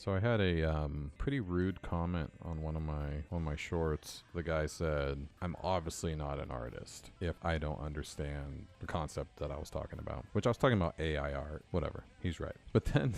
So I had a pretty rude comment on one of my shorts. The guy said, "I'm obviously not an artist if I don't understand the concept that I was talking about," which I was talking about AI art. Whatever, he's right. But then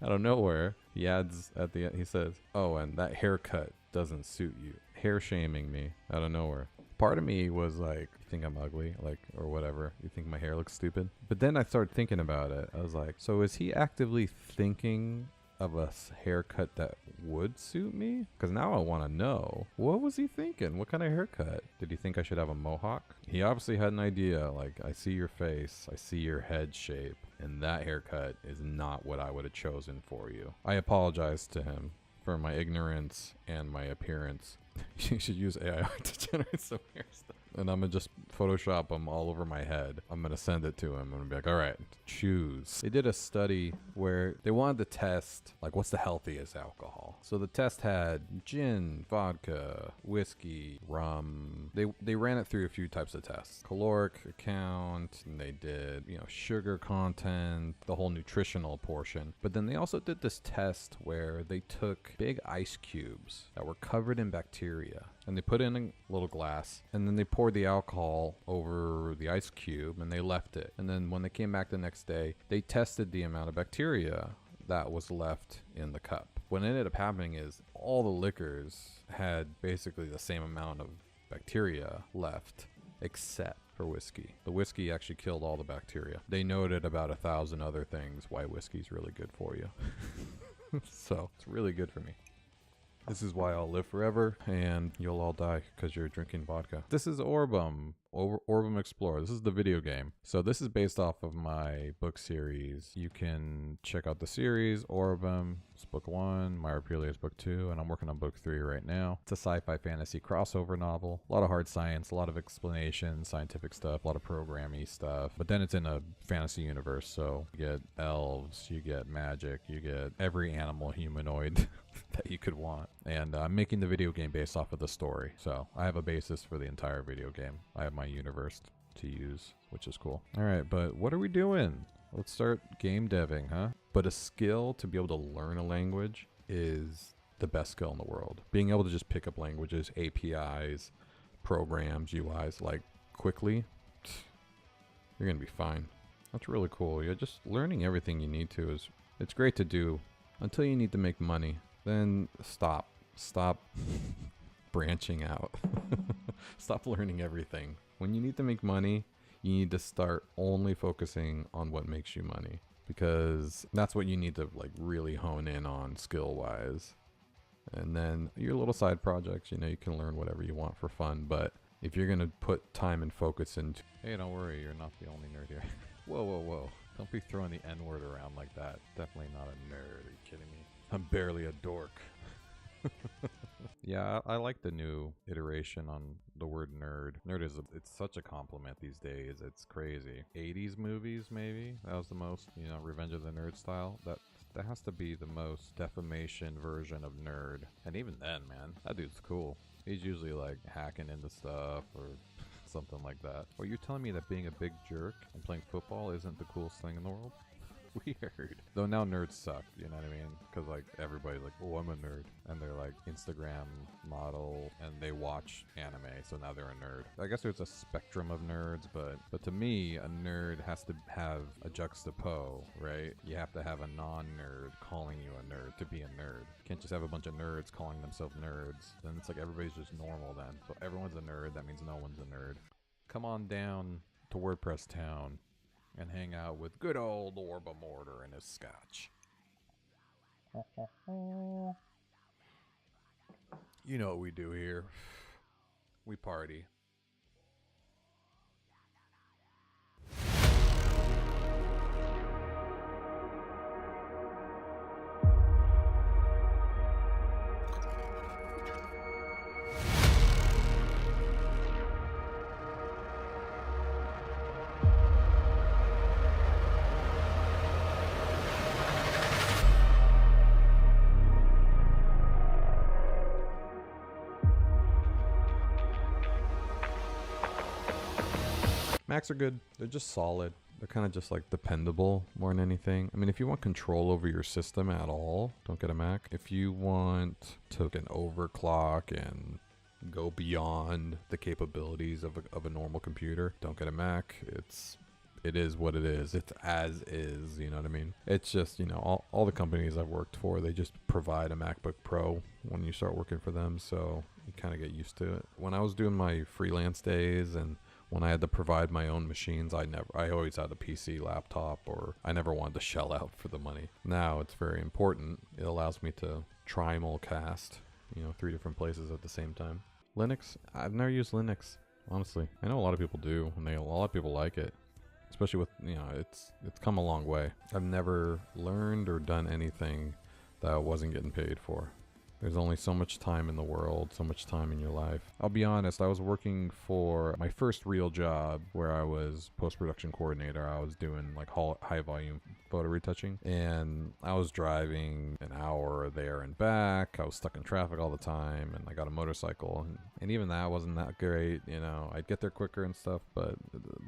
out of nowhere, he adds at the end, he says, "Oh, and that haircut doesn't suit you." Hair shaming me out of nowhere. Part of me was like, "You think I'm ugly?" Like, or whatever. "You think my hair looks stupid?" But then I started thinking about it. I was like, so is he actively thinking of a haircut that would suit me? Because now I want to know, what was he thinking? What kind of haircut? Did he think I should have a mohawk? He obviously had an idea. Like, I see your face, I see your head shape, and that haircut is not what I would have chosen for you. I apologize to him for my ignorance and my appearance. You should use AI to generate some hair stuff. And I'm gonna just Photoshop them all over my head. I'm gonna send it to him. I'm gonna be like, all right, choose. They did a study where they wanted to test, like, what's the healthiest alcohol? So the test had gin, vodka, whiskey, rum. They ran it through a few types of tests. Caloric count, and they did, sugar content, the whole nutritional portion. But then they also did this test where they took big ice cubes that were covered in bacteria, and they put in a little glass, and then they poured the alcohol over the ice cube, and they left it. And then when they came back the next day, they tested the amount of bacteria that was left in the cup. What ended up happening is all the liquors had basically the same amount of bacteria left, except for whiskey. The whiskey actually killed all the bacteria. They noted about 1,000 other things why whiskey's really good for you. So it's really good for me. This is why I'll live forever, and you'll all die because you're drinking vodka. This is Orbem. Orbem Explorer. This is the video game. So this is based off of my book series. You can check out the series. Orbem, it's book 1. Miropelia is book 2, and I'm working on book 3 right now. It's a sci-fi fantasy crossover novel. A lot of hard science, a lot of explanation, scientific stuff, a lot of programmy stuff. But then it's in a fantasy universe, so you get elves, you get magic, you get every animal humanoid that you could want. And I'm making the video game based off of the story. So I have a basis for the entire video game. I have my universe to use, which is cool. All right, but what are we doing? Let's start game deving, huh? But a skill to be able to learn a language is the best skill in the world. Being able to just pick up languages, APIs, programs, UIs, like quickly, you're gonna be fine. That's really cool. You're just learning everything you need to it's great to do until you need to make money. Then stop branching out. Stop learning everything. When you need to make money, you need to start only focusing on what makes you money, because that's what you need to like really hone in on skill wise. And then your little side projects, you can learn whatever you want for fun, but if you're gonna put time and focus into, hey, don't worry, you're not the only nerd here. Whoa. Don't be throwing the N-word around like that. Definitely not a nerd. Are you kidding me? I'm barely a dork. Yeah, I like the new iteration on the word nerd. Nerd it's such a compliment these days. It's crazy. 80s movies, maybe? That was the most, Revenge of the Nerd style. That has to be the most defamation version of nerd. And even then, man, that dude's cool. He's usually like hacking into stuff or something like that. Or you telling me that being a big jerk and playing football isn't the coolest thing in the world? Weird. Though now nerds suck, you know what I mean? Because like everybody's like, oh, I'm a nerd. And they're like Instagram model and they watch anime, so now they're a nerd. I guess there's a spectrum of nerds, but to me, a nerd has to have a juxtapose, right? You have to have a non-nerd calling you a nerd to be a nerd. You can't just have a bunch of nerds calling themselves nerds. Then it's like everybody's just normal then. So everyone's a nerd, that means no one's a nerd. Come on down to WordPress town and hang out with good old Orbem Order and his scotch. You know what we do here. We party. Macs are good. They're just solid. They're kind of just like dependable more than anything. I mean, if you want control over your system at all, don't get a Mac. If you want to can overclock and go beyond the capabilities of a normal computer, don't get a Mac. It is what it is. It's as is, you know what I mean? It's just, you know, all the companies I've worked for, they just provide a MacBook Pro when you start working for them, so you kind of get used to it. When I was doing my freelance days and when I had to provide my own machines, I always had a PC laptop, or I never wanted to shell out for the money. Now it's very important. It allows me to trimulcast, you know, 3 different places at the same time. Linux, I've never used Linux, honestly. I know a lot of people do, and a lot of people like it. Especially with, you know, it's come a long way. I've never learned or done anything that I wasn't getting paid for. There's only so much time in the world, so much time in your life. I'll be honest, I was working for my first real job where I was post-production coordinator. I was doing like high volume photo retouching, and I was driving an hour there and back. I was stuck in traffic all the time, and I got a motorcycle, and even that wasn't that great. You know, I'd get there quicker and stuff, but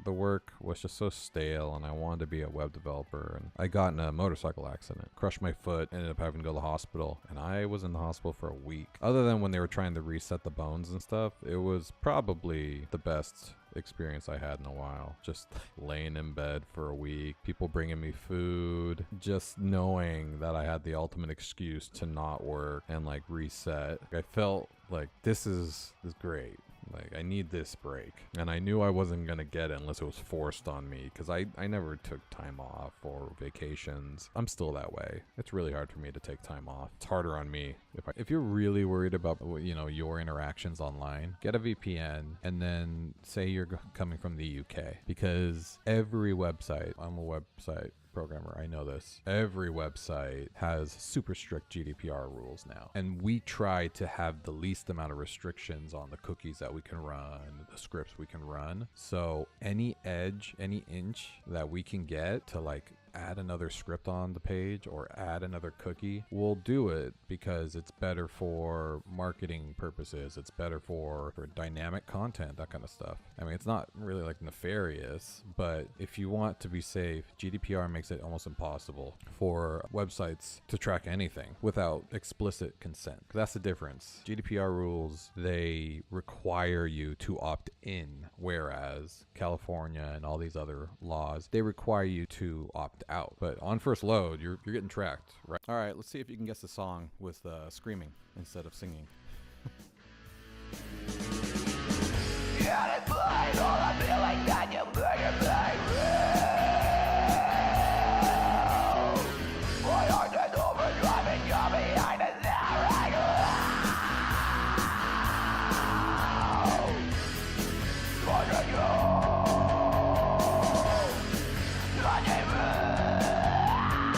the work was just so stale, and I wanted to be a web developer. And I got in a motorcycle accident, crushed my foot, ended up having to go to the hospital, and I was in the hospital for a week. Other than when they were trying to reset the bones and stuff, it was probably the best experience I had in a while. Just laying in bed for a week, people bringing me food, just knowing that I had the ultimate excuse to not work and like reset. I felt like this is great. Like, I need this break. And I knew I wasn't going to get it unless it was forced on me, because I never took time off or vacations. I'm still that way. It's really hard for me to take time off. It's harder on me. If you're really worried about, you know, your interactions online, get a VPN and then say you're coming from the UK, because every website, I'm a website programmer, I know this, every website has super strict GDPR rules now, and we try to have the least amount of restrictions on the cookies that we can run, the scripts we can run. So any edge, any inch that we can get to like add another script on the page or add another cookie, we'll do it, because it's better for marketing purposes. It's better for dynamic content, that kind of stuff. I mean, it's not really like nefarious, but if you want to be safe, GDPR makes it almost impossible for websites to track anything without explicit consent. That's the difference. GDPR rules, they require you to opt in, whereas California and all these other laws, they require you to opt out. But on first load, you're getting tracked, right? All right, let's see if you can guess the song with screaming instead of singing.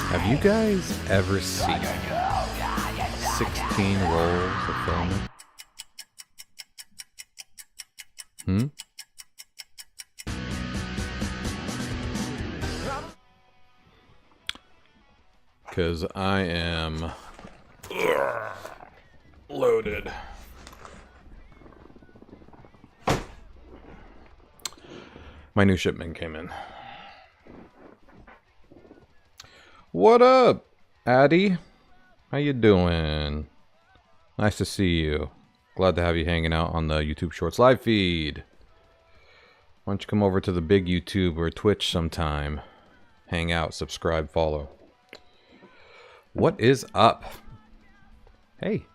Have you guys ever seen 16 rolls of filament? Because I am loaded. My new shipment came in. What up, Addy? How you doing? Nice to see you. Glad to have you hanging out on the YouTube Shorts live feed. Why don't you come over to the big YouTube or Twitch sometime? Hang out, subscribe, follow. What is up? Hey,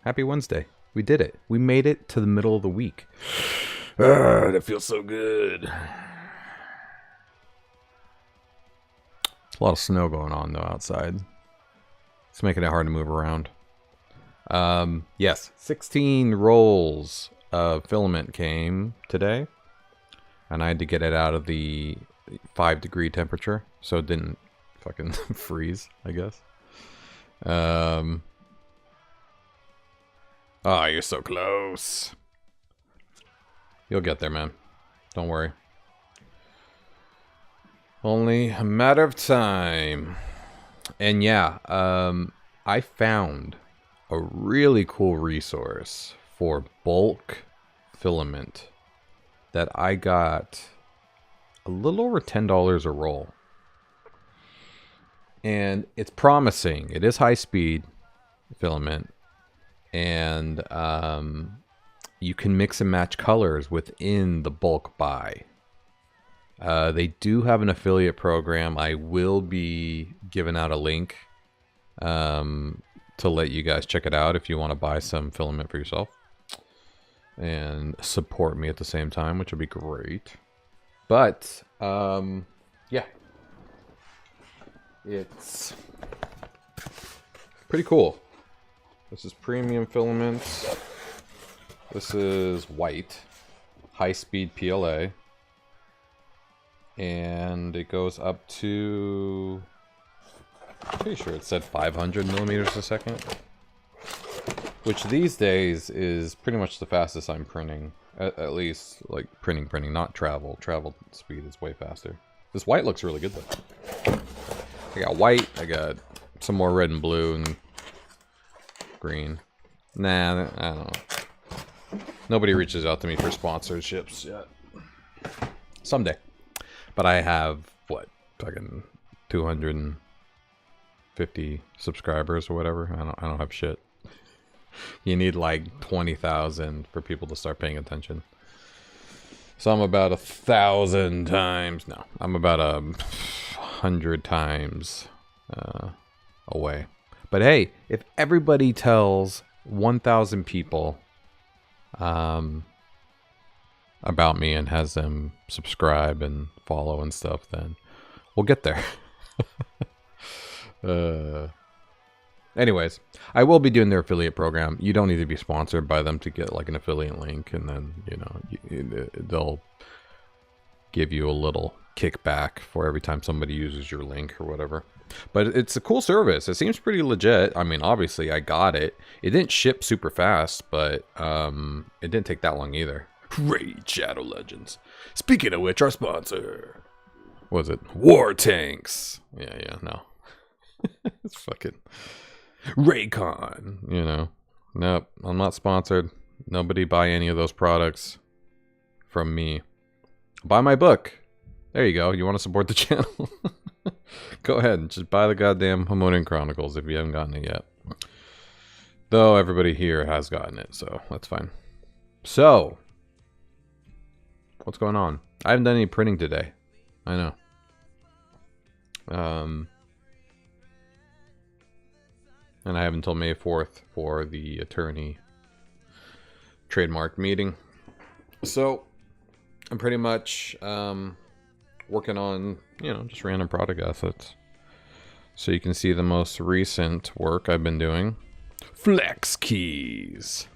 happy Wednesday. We did it. We made it to the middle of the week. That feels so good. A lot of snow going on though outside. It's making it hard to move around. Yes, 16 rolls of filament came today, and I had to get it out of the 5-degree temperature so it didn't fucking freeze, I guess. Oh, you're so close. You'll get there, man. Don't worry. Only a matter of time. And yeah, I found a really cool resource for bulk filament that I got a little over $10 a roll. And it's promising. It is high speed filament. And you can mix and match colors within the bulk buy. They do have an affiliate program. I will be giving out a link to let you guys check it out if you want to buy some filament for yourself and support me at the same time, which would be great. But yeah, it's pretty cool. This is premium filaments. This is white, high-speed PLA, and it goes up to, I'm pretty sure it said 500 millimeters a second, which these days is pretty much the fastest I'm printing. At least, like, printing, not travel. Travel speed is way faster. This white looks really good, though. I got white, I got some more red and blue, and green. Nah, I don't know. Nobody reaches out to me for sponsorships yet. Someday. But I have, what, fucking 250 subscribers or whatever. I don't have shit. You need like 20,000 for people to start paying attention. So I'm about 1,000 times, no, I'm about 100 times away. But hey, if everybody tells 1,000 people about me and has them subscribe and follow and stuff, then we'll get there. Anyways, I will be doing their affiliate program. You don't need to be sponsored by them to get like an affiliate link, and then, you know, they'll give you a little kickback for every time somebody uses your link or whatever. But it's a cool service. It seems pretty legit. I mean, obviously I got it. It didn't ship super fast, but it didn't take that long either. Raid Shadow Legends. Speaking of which, our sponsor, what was it? War Tanks. Yeah, no. It's fucking Raycon, you know. Nope, I'm not sponsored. Nobody buy any of those products from me. Buy my book. There you go. You want to support the channel? Go ahead and just buy the goddamn Hamonian Chronicles if you haven't gotten it yet. Though everybody here has gotten it, so that's fine. So, what's going on? I haven't done any printing today. I know. And I have until May 4th for the attorney trademark meeting. So, I'm pretty much working on, you know, just random product assets. So you can see the most recent work I've been doing. Flex keys.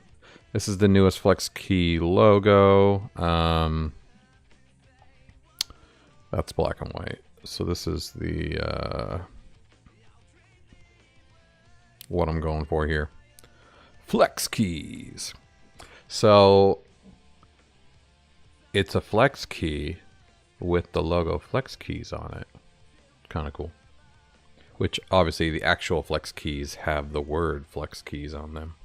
This is the newest Flex key logo. That's black and white. So this is the what I'm going for here. Flex keys. So it's a Flex key with the logo Flex keys on it. Kind of cool. Which obviously the actual Flex keys have the word Flex keys on them.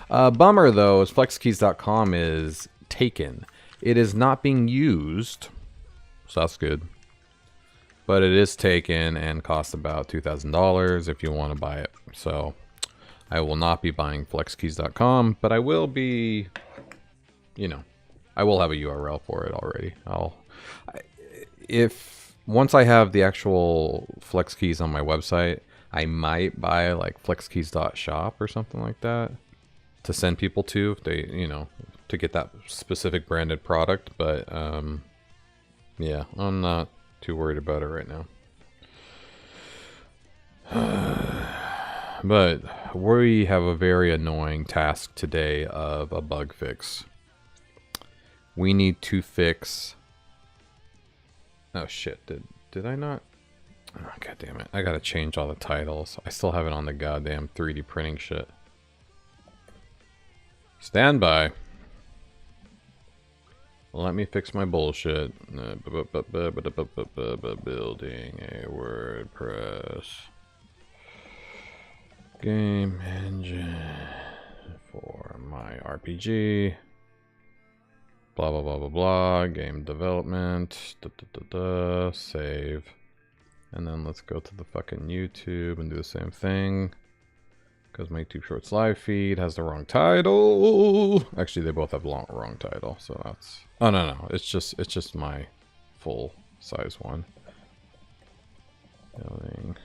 Bummer though is flexkeys.com is taken. It is not being used, so that's good. But it is taken and costs about $2,000 if you want to buy it. So I will not be buying flexkeys.com, but I will be, you know, I will have a URL for it already. Once I have the actual Flex keys on my website, I might buy like flexkeys.shop or something like that to send people to if they, you know, to get that specific branded product. But yeah, I'm not too worried about it right now. But we have a very annoying task today of a bug fix. We need to fix... Oh shit, did I not? Oh, god damn it. I gotta change all the titles. I still have it on the goddamn 3D printing shit. Stand by. Let me fix my bullshit. Building a WordPress game engine for my RPG. Blah, blah, blah, blah, blah. Game development. Save. And then let's go to the fucking YouTube and do the same thing. Because my YouTube Shorts live feed has the wrong title. Actually, they both have wrong title, so that's... Oh, no. It's just my full size one. Building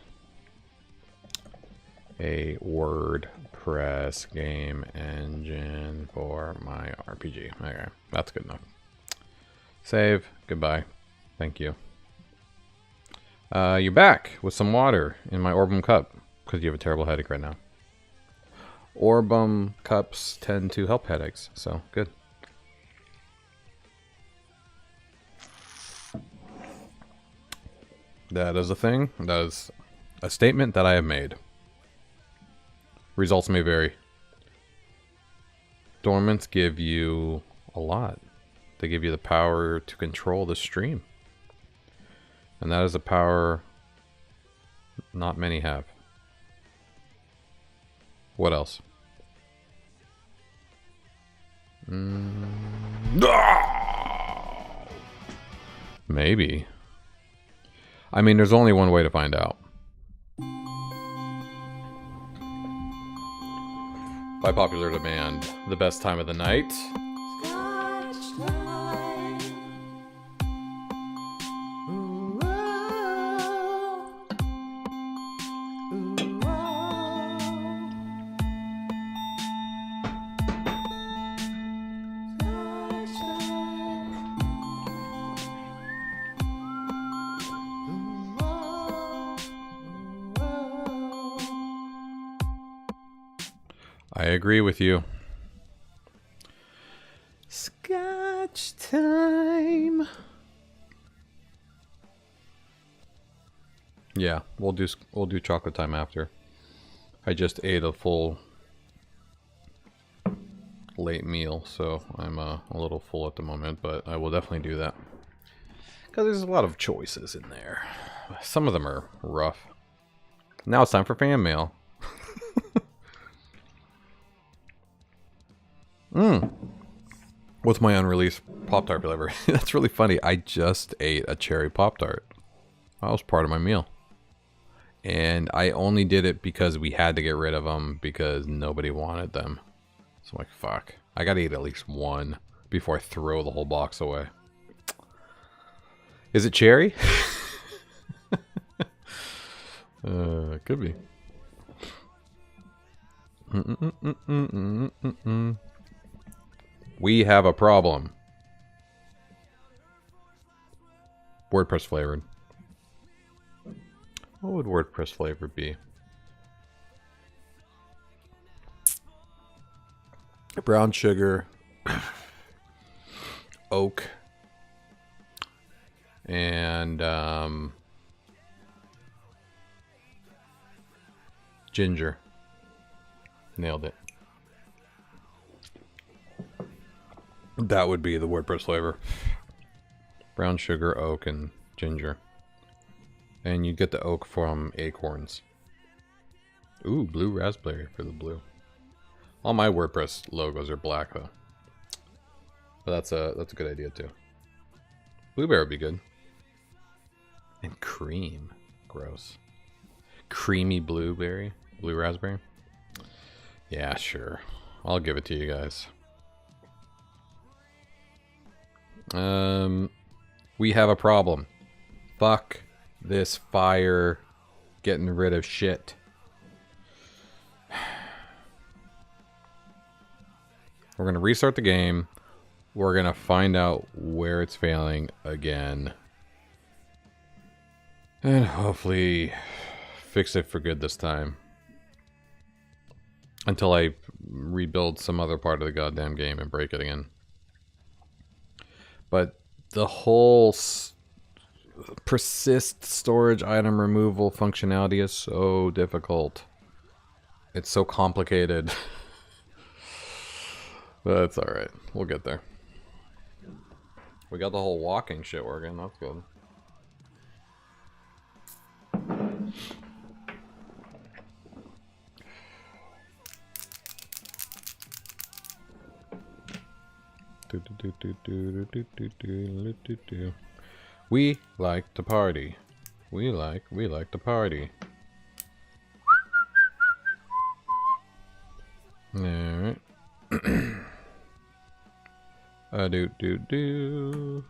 a WordPress game engine for my RPG. Okay, that's good enough. Save. Goodbye. Thank you. You're back with some water in my Orbem cup because you have a terrible headache right now. Orbem cups tend to help headaches, so good. That is a thing. That is a statement that I have made. Results may vary. Dormants give you a lot. They give you the power to control the stream. And that is a power not many have. What else? Maybe. I mean, there's only one way to find out. By popular demand, the best time of the night. I agree with you. Scotch time. Yeah, we'll do chocolate time after. I just ate a full late meal, so I'm a little full at the moment, but I will definitely do that. Because there's a lot of choices in there. Some of them are rough. Now it's time for fan mail. What's my unreleased Pop-Tart flavor? That's really funny. I just ate a cherry Pop-Tart. That was part of my meal. And I only did it because we had to get rid of them because nobody wanted them. So I'm like, fuck. I gotta eat at least one before I throw the whole box away. Is it cherry? Could be. We have a problem. WordPress flavored. What would WordPress flavor be? Brown sugar, oak, and ginger. Nailed it. That would be the WordPress flavor. Brown sugar, oak, and ginger. And you get the oak from acorns. Ooh, blue raspberry for the blue. All my WordPress logos are black though. But that's a good idea too. Blueberry would be good. And cream. Gross. Creamy blueberry. Blue raspberry. Yeah, sure. I'll give it to you guys. We have a problem. Fuck this fire getting rid of shit. We're gonna restart the game. We're gonna find out where it's failing again. And hopefully fix it for good this time. Until I rebuild some other part of the goddamn game and break it again. But the whole persist storage item removal functionality is so difficult. It's so complicated. But it's alright. We'll get there. We got the whole walking shit working. That's good. We like to party. We like to party. Alright. Do.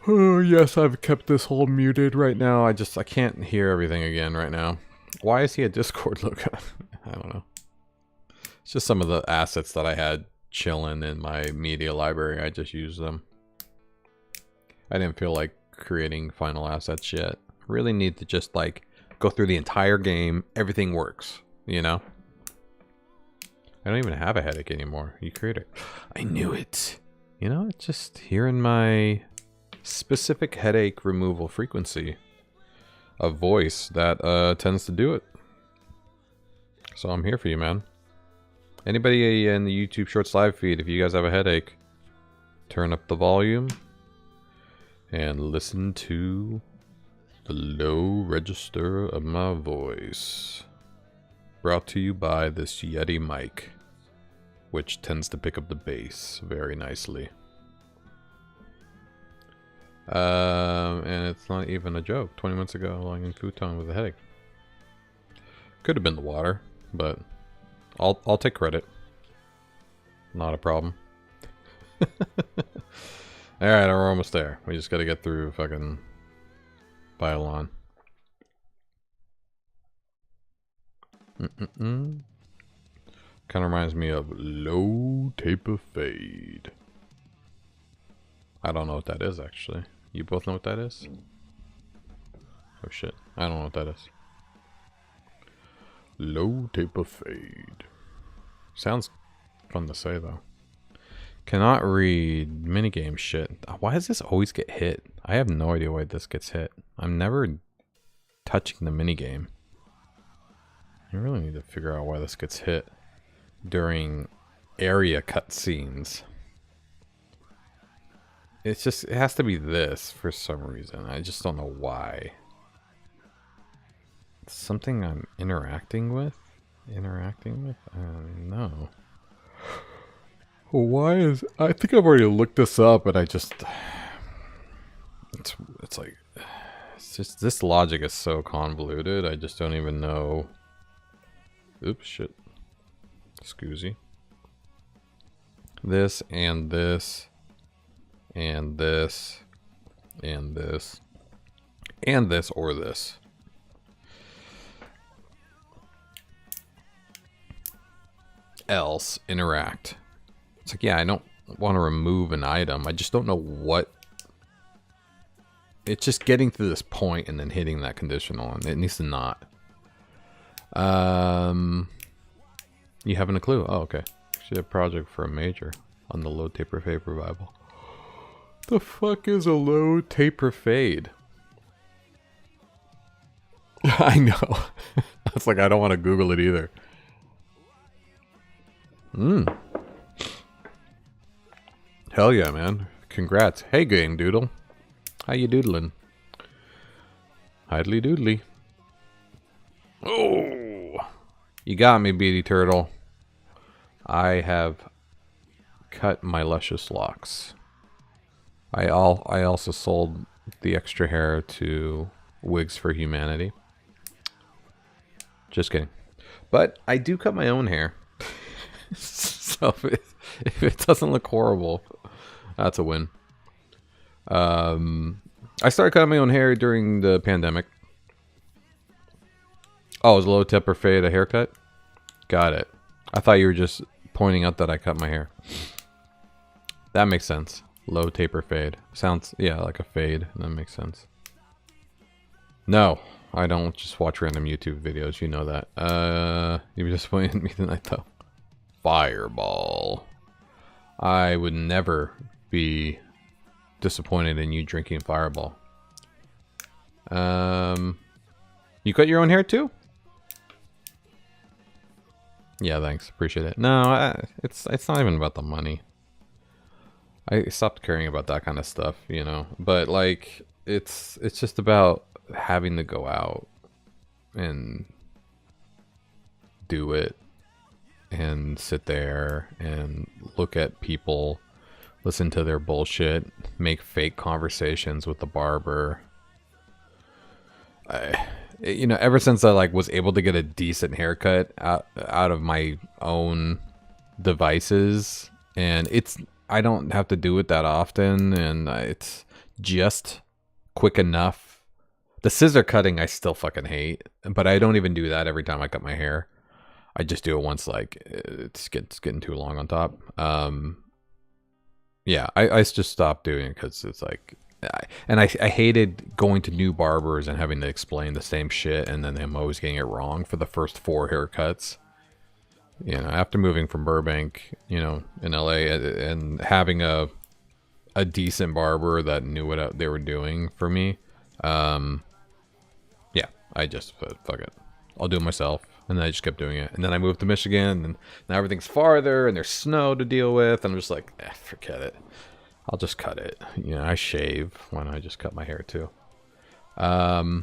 Oh, yes, I've kept this whole muted right now. I can't hear everything again right now. Why is he a Discord logo? I don't know. It's just some of the assets that I had chilling in my media library. I just used them. I didn't feel like creating final assets yet. Really need to just like go through the entire game. Everything works, you know? I don't even have a headache anymore. You create it. I knew it. You know, it's just hearing my specific headache removal frequency of voice that tends to do it. So I'm here for you, man. Anybody in the YouTube Shorts live feed, if you guys have a headache, turn up the volume and listen to the low register of my voice. Brought to you by this Yeti mic, which tends to pick up the bass very nicely. And it's not even a joke. 20 months ago, lying in futon with a headache. Could have been the water, but I'll take credit. Not a problem. Alright, we're almost there. We just gotta get through fucking Pylon. Kind of reminds me of low taper fade. I don't know what that is, actually. You both know what that is? Oh shit, I don't know what that is. Low taper fade. Sounds fun to say, though. Cannot read minigame shit. Why does this always get hit? I have no idea why this gets hit. I'm never touching the minigame. I really need to figure out why this gets hit during area cutscenes. It's just, it has to be this for some reason. I just don't know why. It's something I'm interacting with? I don't know. Why is... I think I've already looked this up, but I just... It's like... It's just... This logic is so convoluted, I just don't even know... Oops, shit. Scoozy. This, and this, and this, and this, and this, or this. Else, interact. It's like, yeah, I don't want to remove an item. I just don't know what... It's just getting to this point and then hitting that conditional, and it needs to not. You haven't a clue? Oh, okay. Actually, a project for a major on the low taper fade revival. The fuck is a low taper fade? I know. That's like, I don't want to Google it either. Hell yeah, man. Congrats. Hey, gang doodle. How you doodling? Idly doodly. Oh! You got me, Beady Turtle. I have cut my luscious locks. I also sold the extra hair to Wigs for Humanity. Just kidding. But I do cut my own hair. So if it doesn't look horrible, that's a win. I started cutting my own hair during the pandemic. Oh, is low taper fade a haircut? Got it. I thought you were just pointing out that I cut my hair. That makes sense. Low taper fade. Sounds, yeah, like a fade. That makes sense. No, I don't just watch random YouTube videos. You know that. You were disappointed in me tonight, though. Fireball. I would never be disappointed in you drinking Fireball. You cut your own hair too? Yeah, thanks. Appreciate it. No, it's not even about the money. I stopped caring about that kind of stuff, you know. But like, it's just about having to go out and do it and sit there and look at people, listen to their bullshit, make fake conversations with the barber. You know, ever since I like was able to get a decent haircut out of my own devices, and I don't have to do it that often, and it's just quick enough. The scissor cutting I still fucking hate, but I don't even do that every time I cut my hair. I just do it once, like it's getting too long on top. Yeah, I just stopped doing it because it's like, I hated going to new barbers and having to explain the same shit, and then them always getting it wrong for the first 4 haircuts. You know, after moving from Burbank, you know, in LA, and having a decent barber that knew what they were doing for me, yeah, I just fuck it, I'll do it myself. And then I just kept doing it. And then I moved to Michigan, and now everything's farther, and there's snow to deal with, and I'm just like, forget it. I'll just cut it. You know, I shave when I just cut my hair too. Yeah,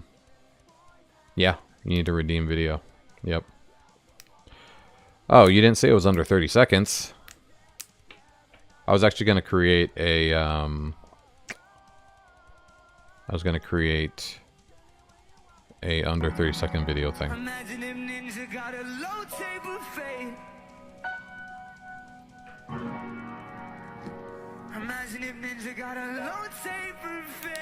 you need to redeem video. Yep. Oh, you didn't say it was under 30 seconds. I was actually going to create a, I was going to create a under 30-second video thing. Imagine if Ninja got a low table fade. Imagine if Ninja got a low table fade.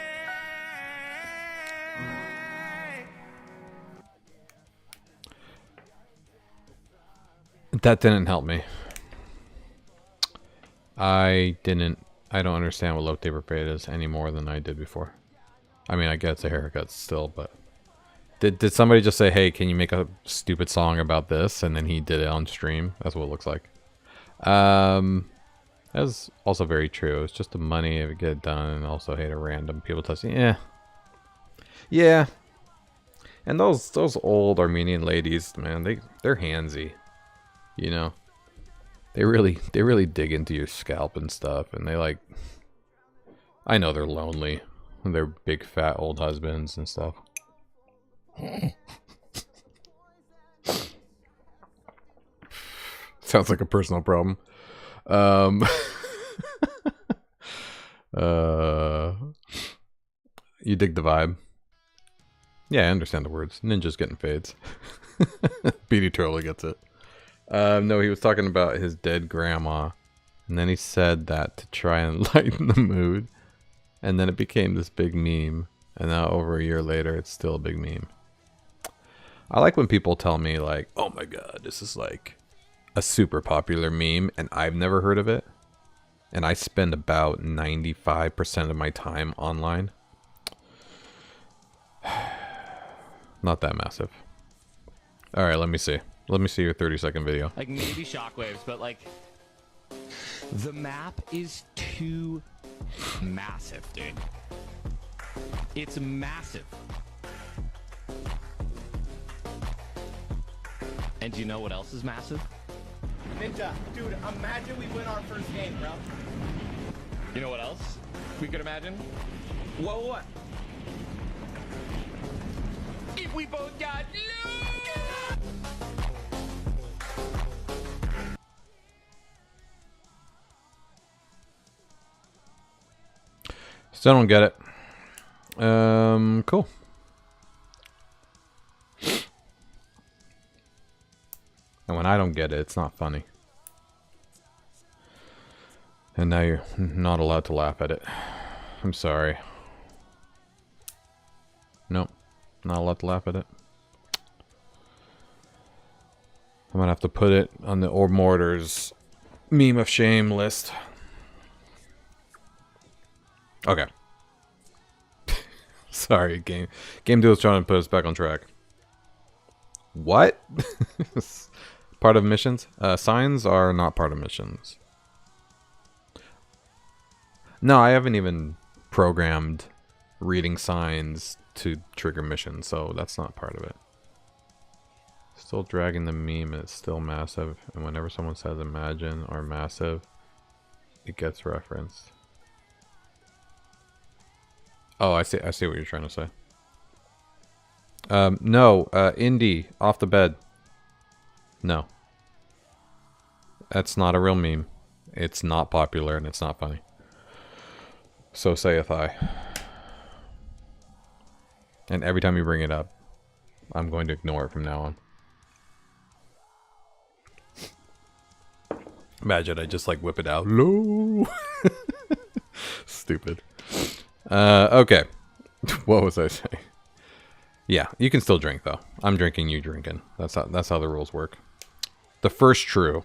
That didn't help me. I don't understand what low taper fade is any more than I did before. I mean, I get it's a haircut still, but did somebody just say, hey, can you make a stupid song about this? And then he did it on stream. That's what it looks like. That's also very true. It's just the money if it get done, and also hate a random people touching. Yeah. And those old Armenian ladies, man, they're handsy. You know, they really dig into your scalp and stuff, and they like. I know they're lonely. They're big fat old husbands and stuff. Sounds like a personal problem. You dig the vibe. Yeah, I understand the words. Ninja's getting fades. BD totally gets it. No, he was talking about his dead grandma, and then he said that to try and lighten the mood, and then it became this big meme, and now over a year later it's still a big meme. I like when people tell me like, oh my god, this is like a super popular meme and I've never heard of it, and I spend about 95% of my time online. Not that massive. Alright, let me see your 30-second video. Like maybe shockwaves, but like the map is too massive, dude. It's massive. And do you know what else is massive? Ninja, dude, imagine we win our first game, bro. You know what else we could imagine? What? If we both got Still don't get it. Cool. And when I don't get it, it's not funny. And now you're not allowed to laugh at it. I'm sorry. Nope. Not allowed to laugh at it. I'm gonna have to put it on the Orb Mortars meme of shame list. Okay. Sorry, Game Duel's trying to put us back on track. What? Part of missions? Signs are not part of missions. No, I haven't even programmed reading signs to trigger missions, so that's not part of it. Still dragging the meme, and it's still massive, and whenever someone says imagine or massive, it gets referenced. Oh, I see what you're trying to say. No, Indy, off the bed. No. That's not a real meme. It's not popular and it's not funny. So saith I. And every time you bring it up, I'm going to ignore it from now on. Imagine I just like whip it out. Hello. Stupid. Okay. What was I saying? Yeah, you can still drink though. I'm drinking, you drinking. That's how the rules work. The first true.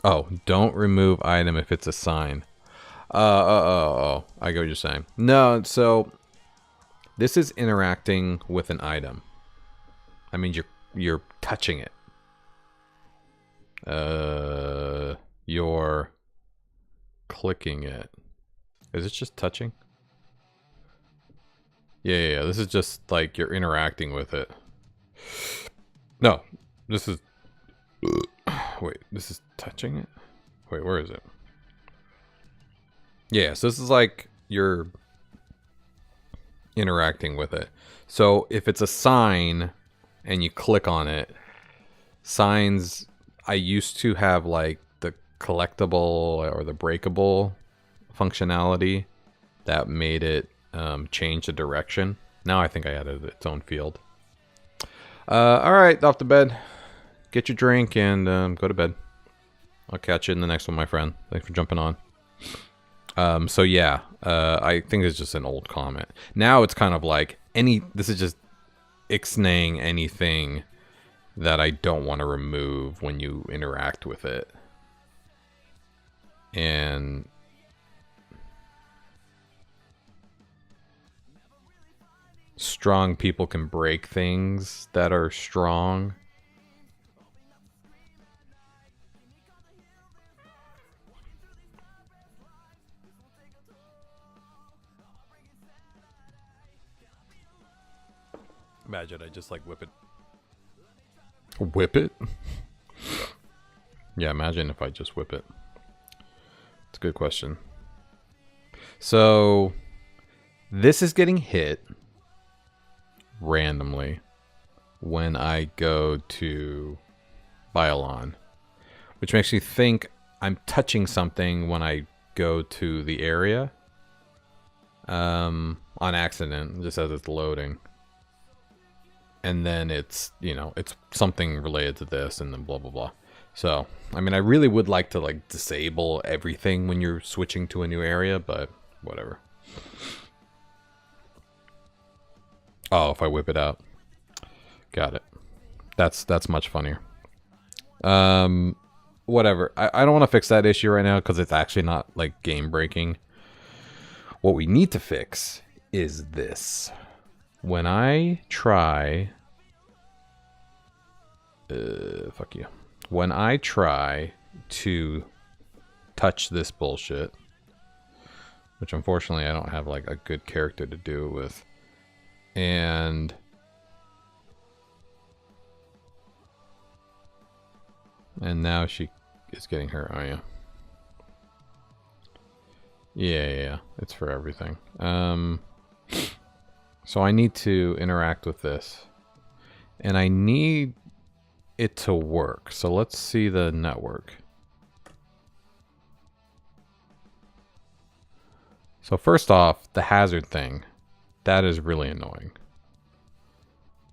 Oh, don't remove item if it's a sign. I get what you're saying. No, so this is interacting with an item. I mean, you're touching it. You're clicking it. Is it just touching? Yeah. This is just like you're interacting with it. No, this is. Wait, this is touching it? Wait, where is it? Yeah, so this is like you're interacting with it. So if it's a sign and you click on it, signs, I used to have like the collectible or the breakable functionality that made it change the direction. Now I think I added its own field. All right, off to bed. Get your drink and go to bed. I'll catch you in the next one, my friend. Thanks for jumping on. So yeah, I think it's just an old comment. Now it's kind of like this is just ixnaying anything that I don't want to remove when you interact with it. And strong people can break things that are strong. Imagine I just like whip it. Whip it? Yeah, imagine if I just whip it. It's a good question. So this is getting hit randomly when I go to Biolon, which makes me think I'm touching something when I go to the area on accident, just as it's loading. And then it's, you know, it's something related to this and then blah, blah, blah. So, I mean, I really would like to, like, disable everything when you're switching to a new area, but whatever. Oh, if I whip it out. Got it. That's much funnier. Whatever. I don't want to fix that issue right now because it's actually not, like, game-breaking. What we need to fix is this. When I try... fuck you. When I try to touch this bullshit, which unfortunately I don't have like a good character to do it with, and now she is getting hurt. Oh yeah. Yeah. It's for everything. So I need to interact with this. And I need it to work. So let's see the network. So first off, the hazard thing. That is really annoying.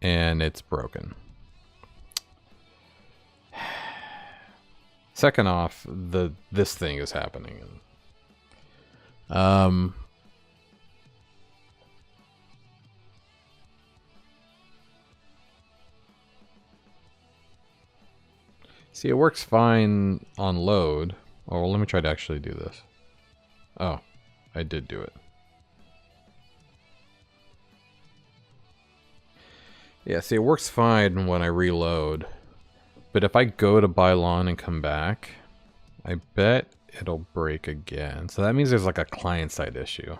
And it's broken. Second off, this thing is happening. See, it works fine on load. Oh, well, let me try to actually do this. Oh, I did do it. Yeah, see, it works fine when I reload. But if I go to Biolon and come back, I bet it'll break again. So that means there's like a client-side issue.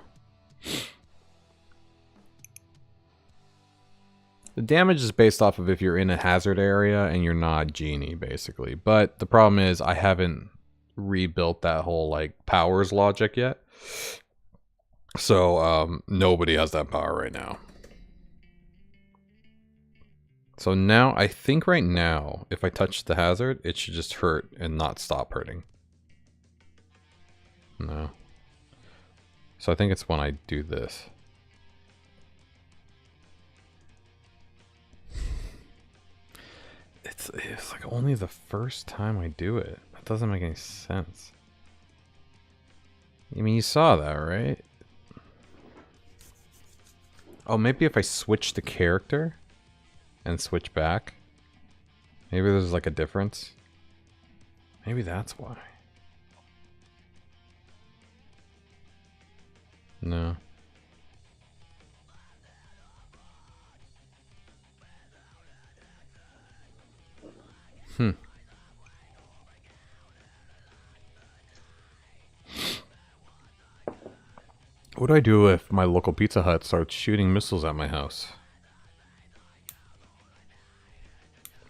The damage is based off of if you're in a hazard area and you're not Genie, basically. But the problem is I haven't rebuilt that whole, like, powers logic yet. So, nobody has that power right now. So now, I think right now, if I touch the hazard, it should just hurt and not stop hurting. No. So I think it's when I do this. It's like only the first time I do it. That doesn't make any sense. I mean, you saw that, right? Oh, maybe if I switch the character and switch back. Maybe there's like a difference. Maybe that's why. No. What do I do if my local Pizza Hut starts shooting missiles at my house?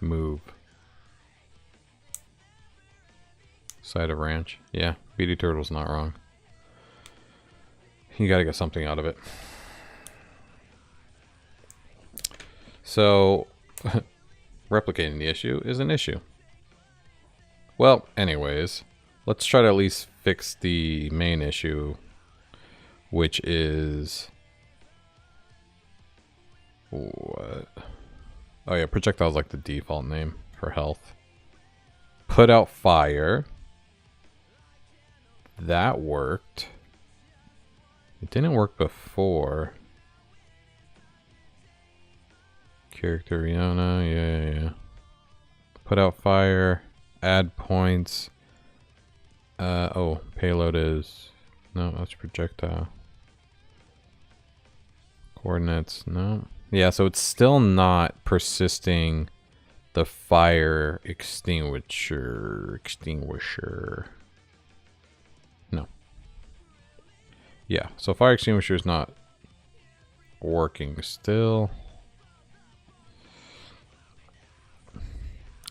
Move. Side of ranch. Yeah, BD Turtle's not wrong. You gotta get something out of it. So, replicating the issue is an issue. Well, anyways, let's try to at least fix the main issue, which is... what? Oh yeah, projectile's like the default name for health. Put out fire. That worked. It didn't work before. Character Rihanna, yeah. Put out fire. Add points. Oh, payload is... no, that's projectile. Coordinates, no. Yeah, so it's still not persisting the fire extinguisher. No. Yeah, so fire extinguisher is not working still.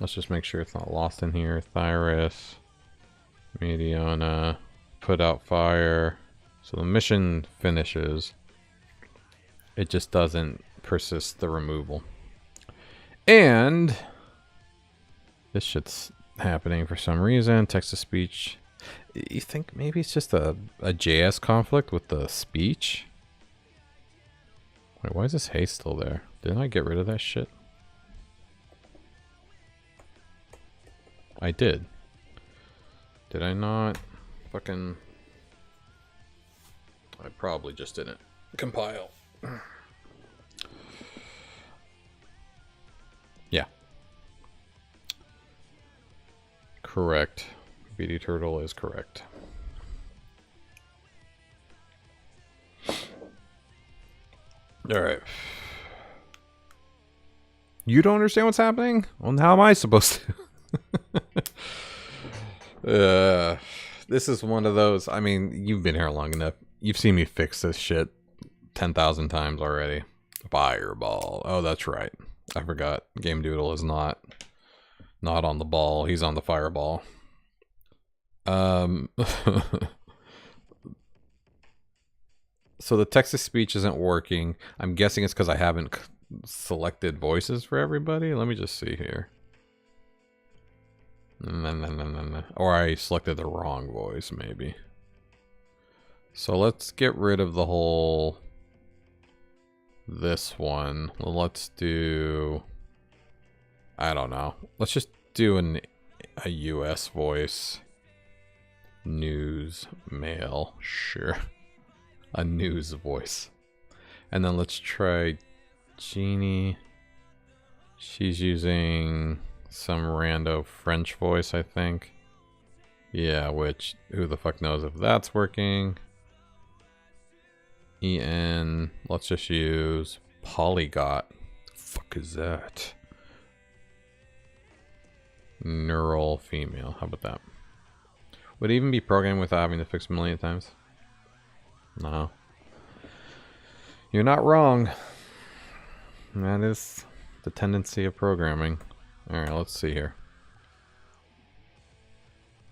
Let's just make sure it's not lost in here. Thyrus, Mediana, put out fire. So the mission finishes. It just doesn't persist the removal. And this shit's happening for some reason. Text-to-speech. You think maybe it's just a JS conflict with the speech? Wait, why is this haze still there? Didn't I get rid of that shit? I did. Did I not? Fucking... I probably just didn't compile. Yeah. Correct. BD Turtle is correct. Alright. You don't understand what's happening? Well, how am I supposed to? This is one of those... I mean, you've been here long enough. You've seen me fix this shit 10,000 times already. Fireball. Oh, that's right. I forgot. Game Doodle is not on the ball. He's on the fireball. So the text-to-speech isn't working. I'm guessing it's because I haven't selected voices for everybody. Let me just see here. No. Or I selected the wrong voice, maybe. So let's get rid of the whole... this one. Let's do... I don't know. Let's just do a US voice. News, mail, sure. A news voice. And then let's try Jeannie. She's using some rando French voice, I think. Yeah, which, who the fuck knows if that's working. EN, let's just use Polygot. The fuck is that? Neural female, how about that? Would it even be programmed without having to fix a million times? No. You're not wrong. That is the tendency of programming. Alright, let's see here.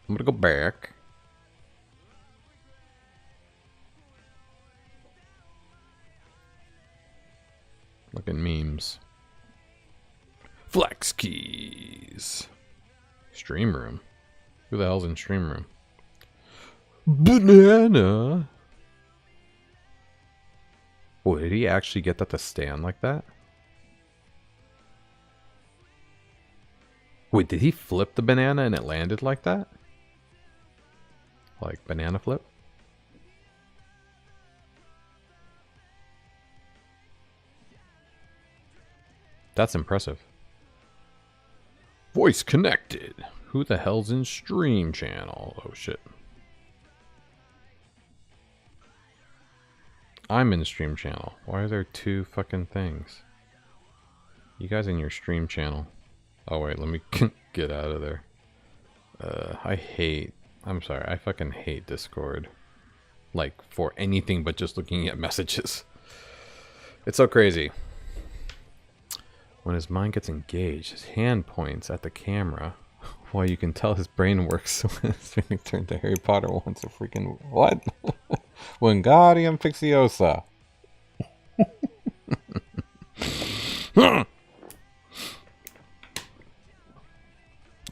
I'm gonna go back. Look at memes. Flex keys. Stream room. Who the hell's in stream room? Banana. Oh, did he actually get that to stand like that? Wait, did he flip the banana and it landed like that? Like banana flip? That's impressive. Voice connected. Who the hell's in stream channel? Oh shit. I'm in stream channel. Why are there two fucking things? You guys in your stream channel. Oh wait, let me get out of there. I'm sorry, I fucking hate Discord. Like, for anything but just looking at messages. It's so crazy. When his mind gets engaged, his hand points at the camera. While you can tell his brain works when his finger turned to Harry Potter wants a freaking... What? Wingardium Fixiosa.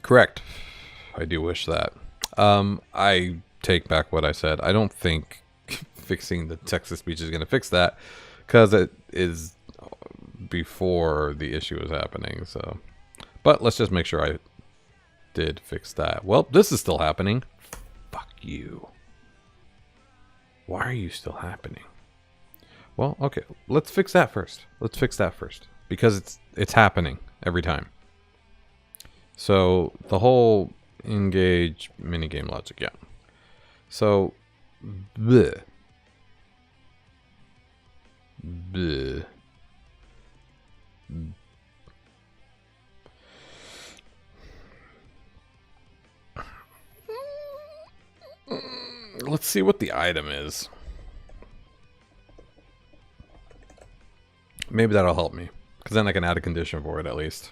Correct. I do wish that. I take back what I said. I don't think fixing the text-to-speech is going to fix that, because it is before the issue is happening. So, but let's just make sure I did fix that. Well, this is still happening. Fuck you. Why are you still happening? Well, okay, let's fix that first. Let's fix that first, because it's happening every time. So the whole engage minigame logic, yeah. So, bleh. Bleh. Let's see what the item is. Maybe that'll help me, because then I can add a condition for it at least.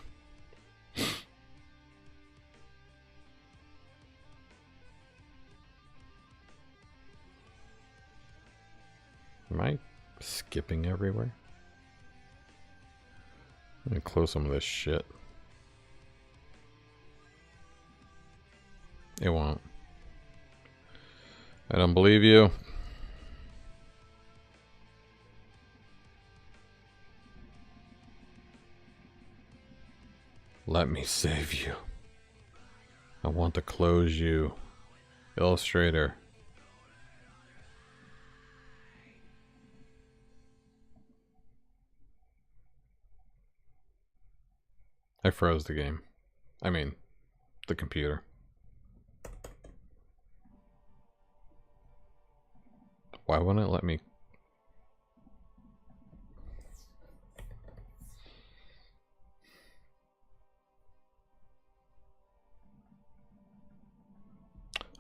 Am I skipping everywhere? I'm gonna close some of this shit. It won't. I don't believe you. Let me save you. I want to close you. Illustrator. I froze the game. I mean, the computer. Why wouldn't it let me?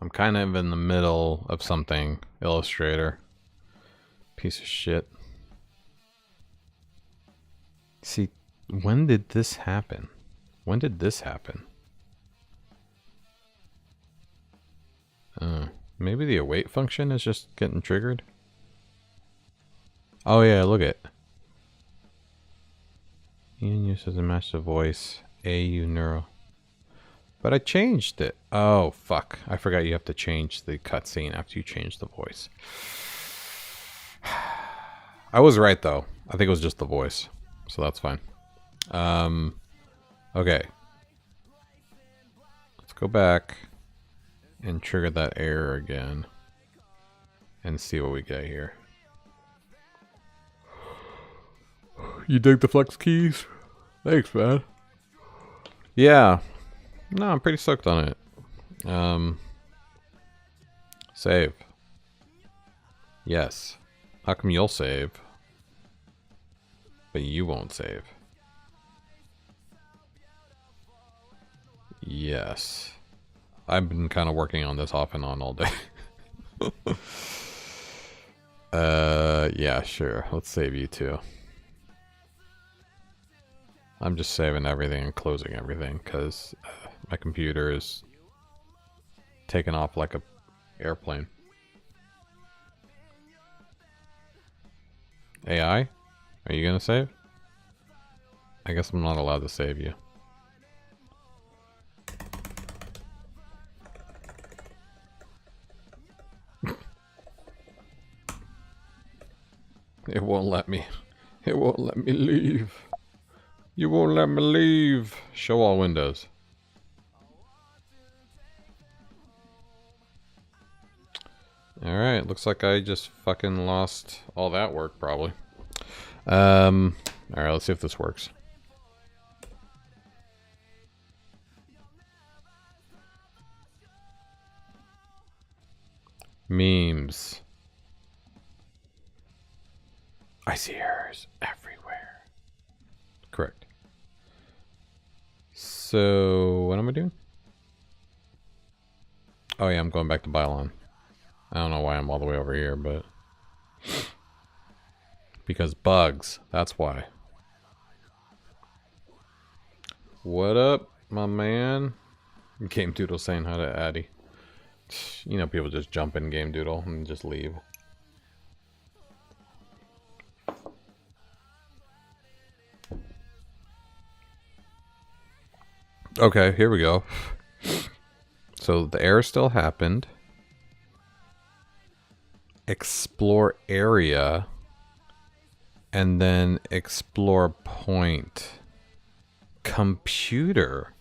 I'm kind of in the middle of something. Illustrator. Piece of shit. See, when did this happen? When did this happen? Maybe the await function is just getting triggered. Oh yeah, look at it. Ian uses a match the voice. AU neural. But I changed it. Oh fuck! I forgot you have to change the cutscene after you change the voice. I was right though. I think it was just the voice, so that's fine. Okay. Let's go back and trigger that error again and see what we get here. You dig the flex keys? Thanks, man. Yeah. No, I'm pretty stoked on it. Save. Yes. How come you'll save, but you won't save? Yes. I've been kind of working on this off and on all day. Yeah, sure. Let's save you too. I'm just saving everything and closing everything because my computer is taking off like a airplane. AI? Are you gonna save? I guess I'm not allowed to save you. It won't let me. It won't let me leave. You won't let me leave. Show all windows. Alright, looks like I just fucking lost all that work, probably. Alright, let's see if this works. Memes. I see errors everywhere. Correct. So, what am I doing? Oh yeah, I'm going back to Bylon. I don't know why I'm all the way over here, but... because bugs. That's why. What up, my man? Game Doodle saying hi to Addy. You know, people just jump in Game Doodle and just leave. Okay, here we go. So the error still happened. Explore area. And then explore point. Computer.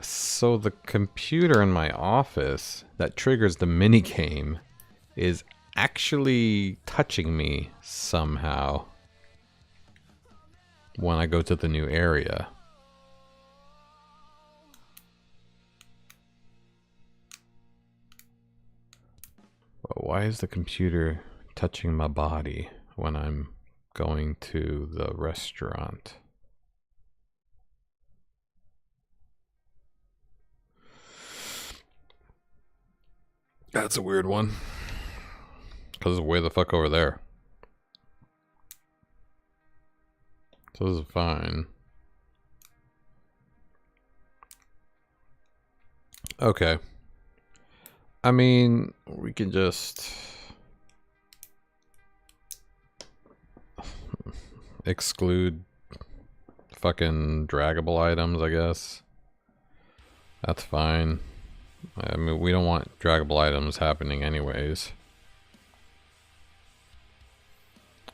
So the computer in my office that triggers the minigame is actually touching me somehow when I go to the new area. But why is the computer touching my body when I'm going to the restaurant? That's a weird one. Because it's way the fuck over there. So this is fine. Okay. I mean, we can just exclude fucking draggable items, I guess. That's fine. I mean, we don't want draggable items happening anyways.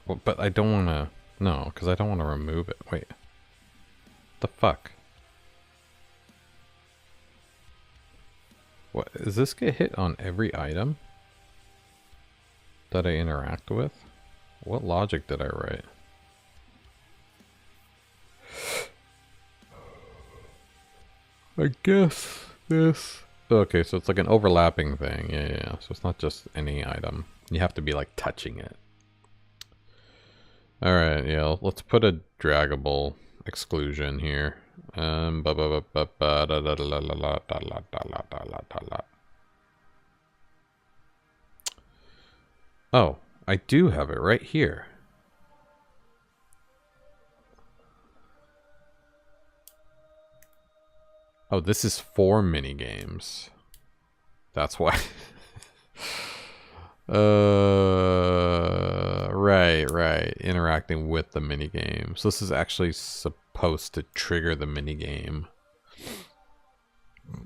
Well, but I don't want to... No, because I don't want to remove it. Wait. The fuck? What? Does this get hit on every item that I interact with? What logic did I write? I guess this... Okay, so it's like an overlapping thing. Yeah. So it's not just any item. You have to be like touching it. Alright, yeah, let's put a draggable exclusion here. Oh, I do have it right here. Oh, this is for minigames. That's why. Right. Interacting with the minigame. So this is actually supposed to trigger the minigame.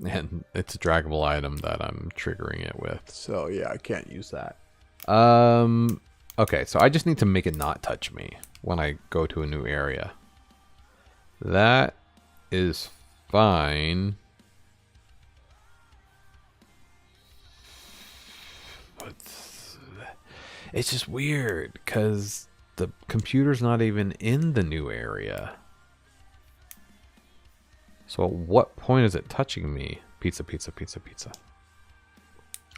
And it's a draggable item that I'm triggering it with. So yeah, I can't use that. Okay, so I just need to make it not touch me when I go to a new area. That is fine. But it's just weird because the computer's not even in the new area. So at what point is it touching me? Pizza.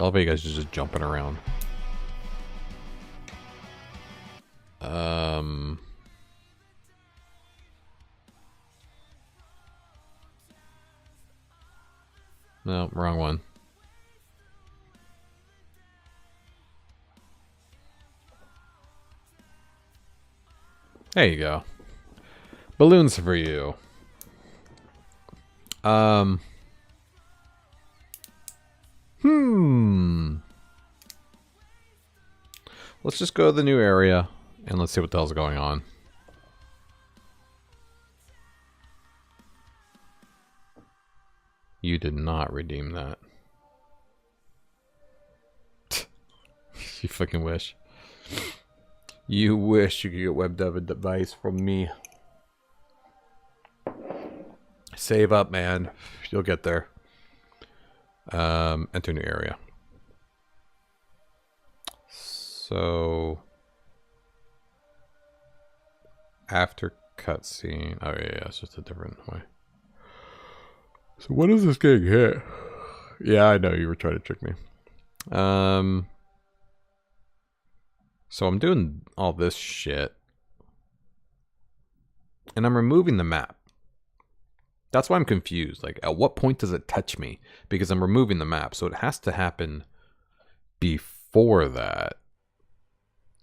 I love how you guys are just jumping around. No, wrong one. There you go. Balloons for you. Let's just go to the new area and let's see what the hell's going on. You did not redeem that. You fucking wish. You wish you could get web dev advice from me. Save up, man. You'll get there. Enter new area. So after cutscene. Oh yeah, it's just a different way. So what is this getting hit? Yeah, I know you were trying to trick me. So I'm doing all this shit. And I'm removing the map. That's why I'm confused. Like, at what point does it touch me? Because I'm removing the map. So it has to happen before that.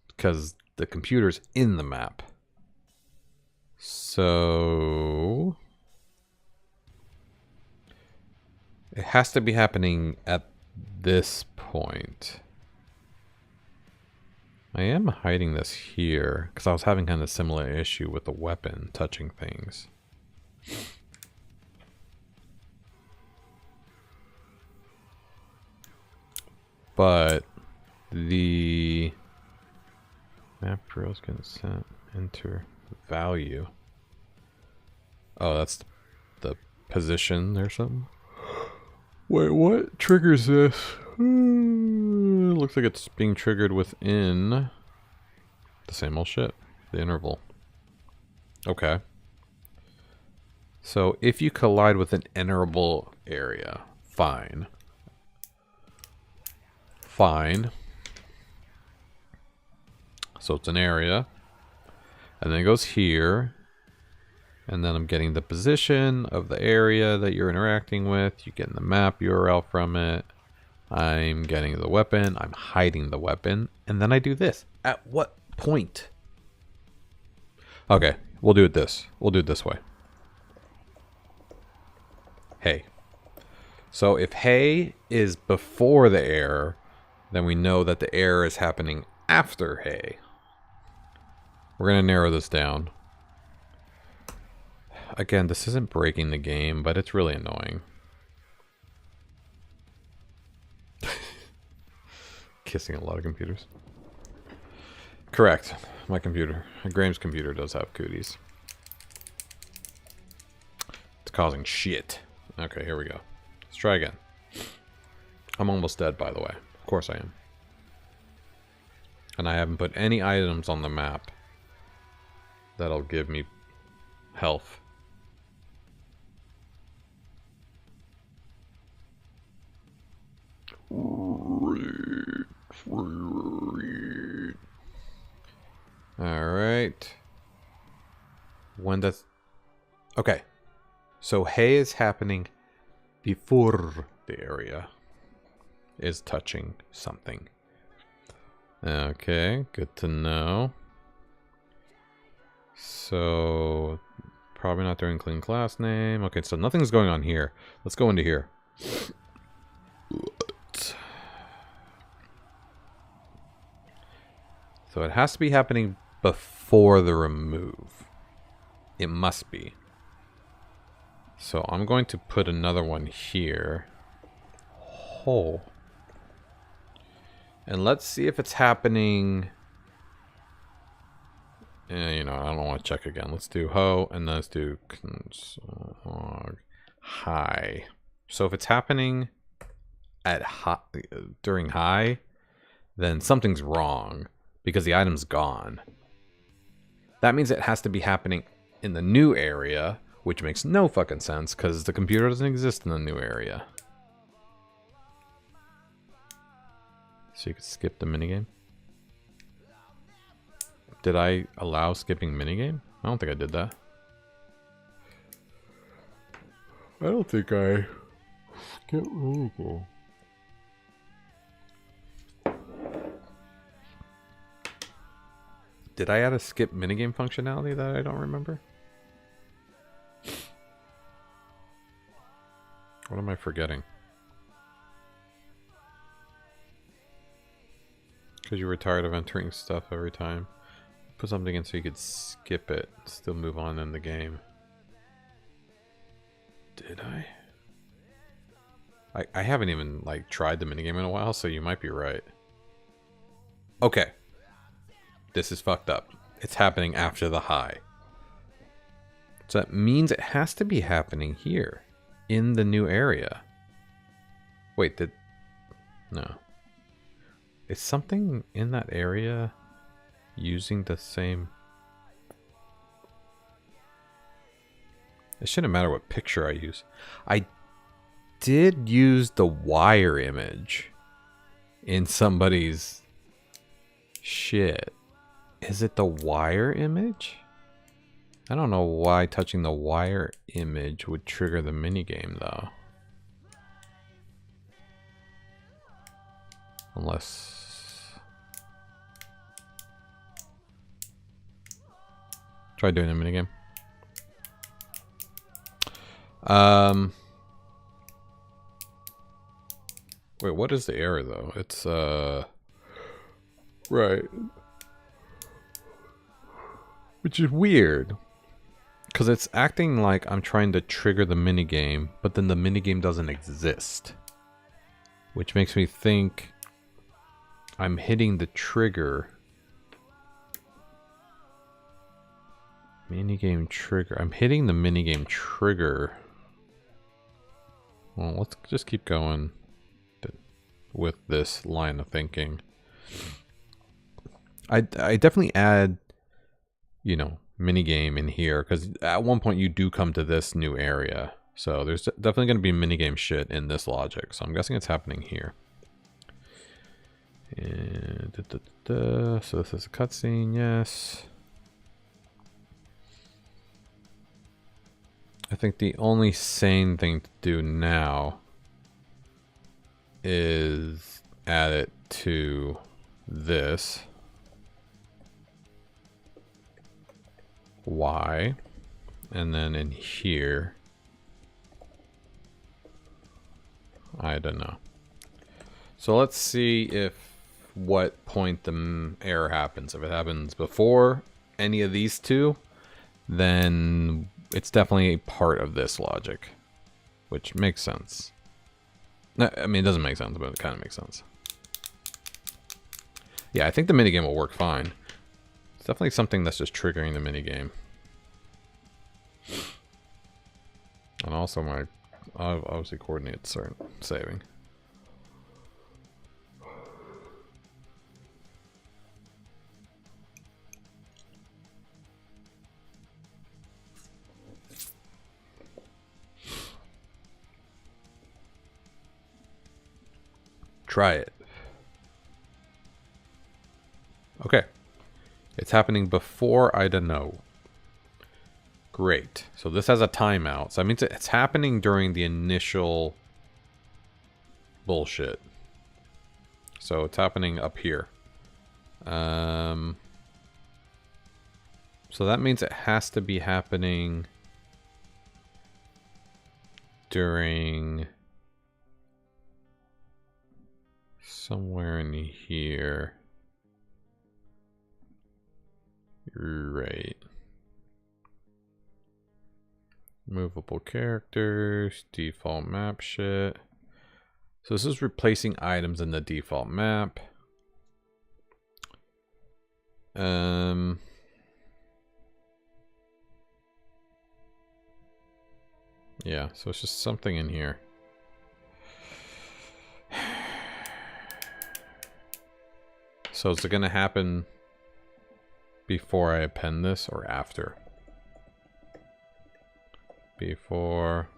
Because the computer's in the map. So it has to be happening at this point. I am hiding this here because I was having kind of a similar issue with the weapon touching things. But the map pros consent enter value. Oh, that's the position or something. Wait, what triggers this? Looks like it's being triggered within the same old shit, the interval. Okay. So if you collide with an enterable area, fine. Fine. So it's an area. And then it goes here. And then I'm getting the position of the area that you're interacting with. You're getting the map URL from it. I'm getting the weapon. I'm hiding the weapon. And then I do this. At what point? Okay, we'll do it this. We'll do it this way. Hey. So if hey is before the error, then we know that the error is happening after hey. We're going to narrow this down. Again, this isn't breaking the game, but it's really annoying. Kissing a lot of computers. Correct. My computer. Graham's computer does have cooties. It's causing shit. Okay, here we go. Let's try again. I'm almost dead, by the way. Of course I am. And I haven't put any items on the map that'll give me health. Alright. When does... Okay. So hay is happening before the area is touching something. Okay, good to know. So, probably not during clean class name. Okay, so nothing's going on here. Let's go into here. So it has to be happening before the remove. It must be. So I'm going to put another one here. Oh. And let's see if it's happening. You know, I don't want to check again. Let's do ho, and then let's do high. So if it's happening at high, during high, then something's wrong because the item's gone. That means it has to be happening in the new area, which makes no fucking sense because the computer doesn't exist in the new area. So you could skip the minigame. Did I allow skipping minigame? I don't think I did that. I don't think I skipped minigame. Did I add a skip minigame functionality that I don't remember? What am I forgetting? Because you were tired of entering stuff every time. Put something in so you could skip it, still move on in the game. Did I? I haven't even like tried the minigame in a while, so you might be right. Okay. This is fucked up. It's happening after the high. So that means it has to be happening here. In the new area. Wait, no. Is something in that area using the same... It shouldn't matter what picture I use. I did use the wire image in somebody's shit. Is it the wire image? I don't know why touching the wire image would trigger the minigame though. Unless... Try doing a minigame. Wait, what is the error though? It's right. Which is weird. Because it's acting like I'm trying to trigger the minigame, but then the minigame doesn't exist. Which makes me think I'm hitting the trigger. Minigame trigger. I'm hitting the minigame trigger. Well, let's just keep going with this line of thinking. I definitely add, you know, minigame in here because at one point you do come to this new area. So there's definitely going to be minigame shit in this logic. So I'm guessing it's happening here. And so this is a cutscene, yes. I think the only sane thing to do now is add it to this. Y. And then in here, I don't know. So let's see if what point the error happens. If it happens before any of these two, then it's definitely a part of this logic, which makes sense. I mean, it doesn't make sense, but it kind of makes sense. Yeah, I think the minigame will work fine. It's definitely something that's just triggering the minigame. And also my, obviously coordinates aren't saving. Try it. Okay. It's happening before I don't know. Great. So this has a timeout. So that means it's happening during the initial bullshit. So it's happening up here. So that means it has to be happening during somewhere in here. Right. Movable characters, default map shit. So this is replacing items in the default map. Yeah, so it's just something in here. So is it going to happen before I append this or after? Before,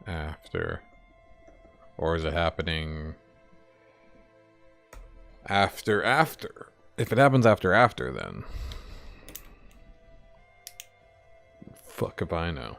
after, or is it happening after? If it happens after, then fuck if I know.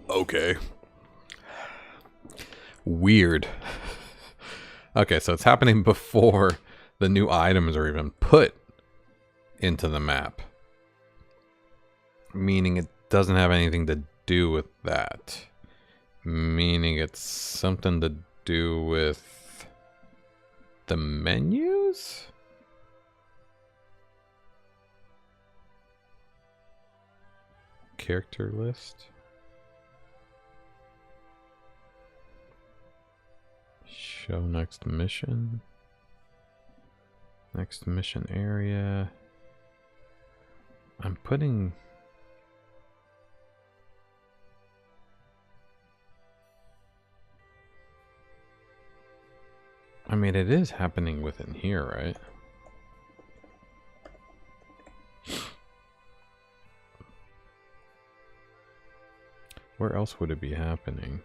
Okay. Weird. Okay, so it's happening before the new items are even put into the map. Meaning it doesn't have anything to do with that. Meaning it's something to do with the menus? Character list? Show next mission. Next mission area. I'm putting... I mean, it is happening within here, right? Where else would it be happening?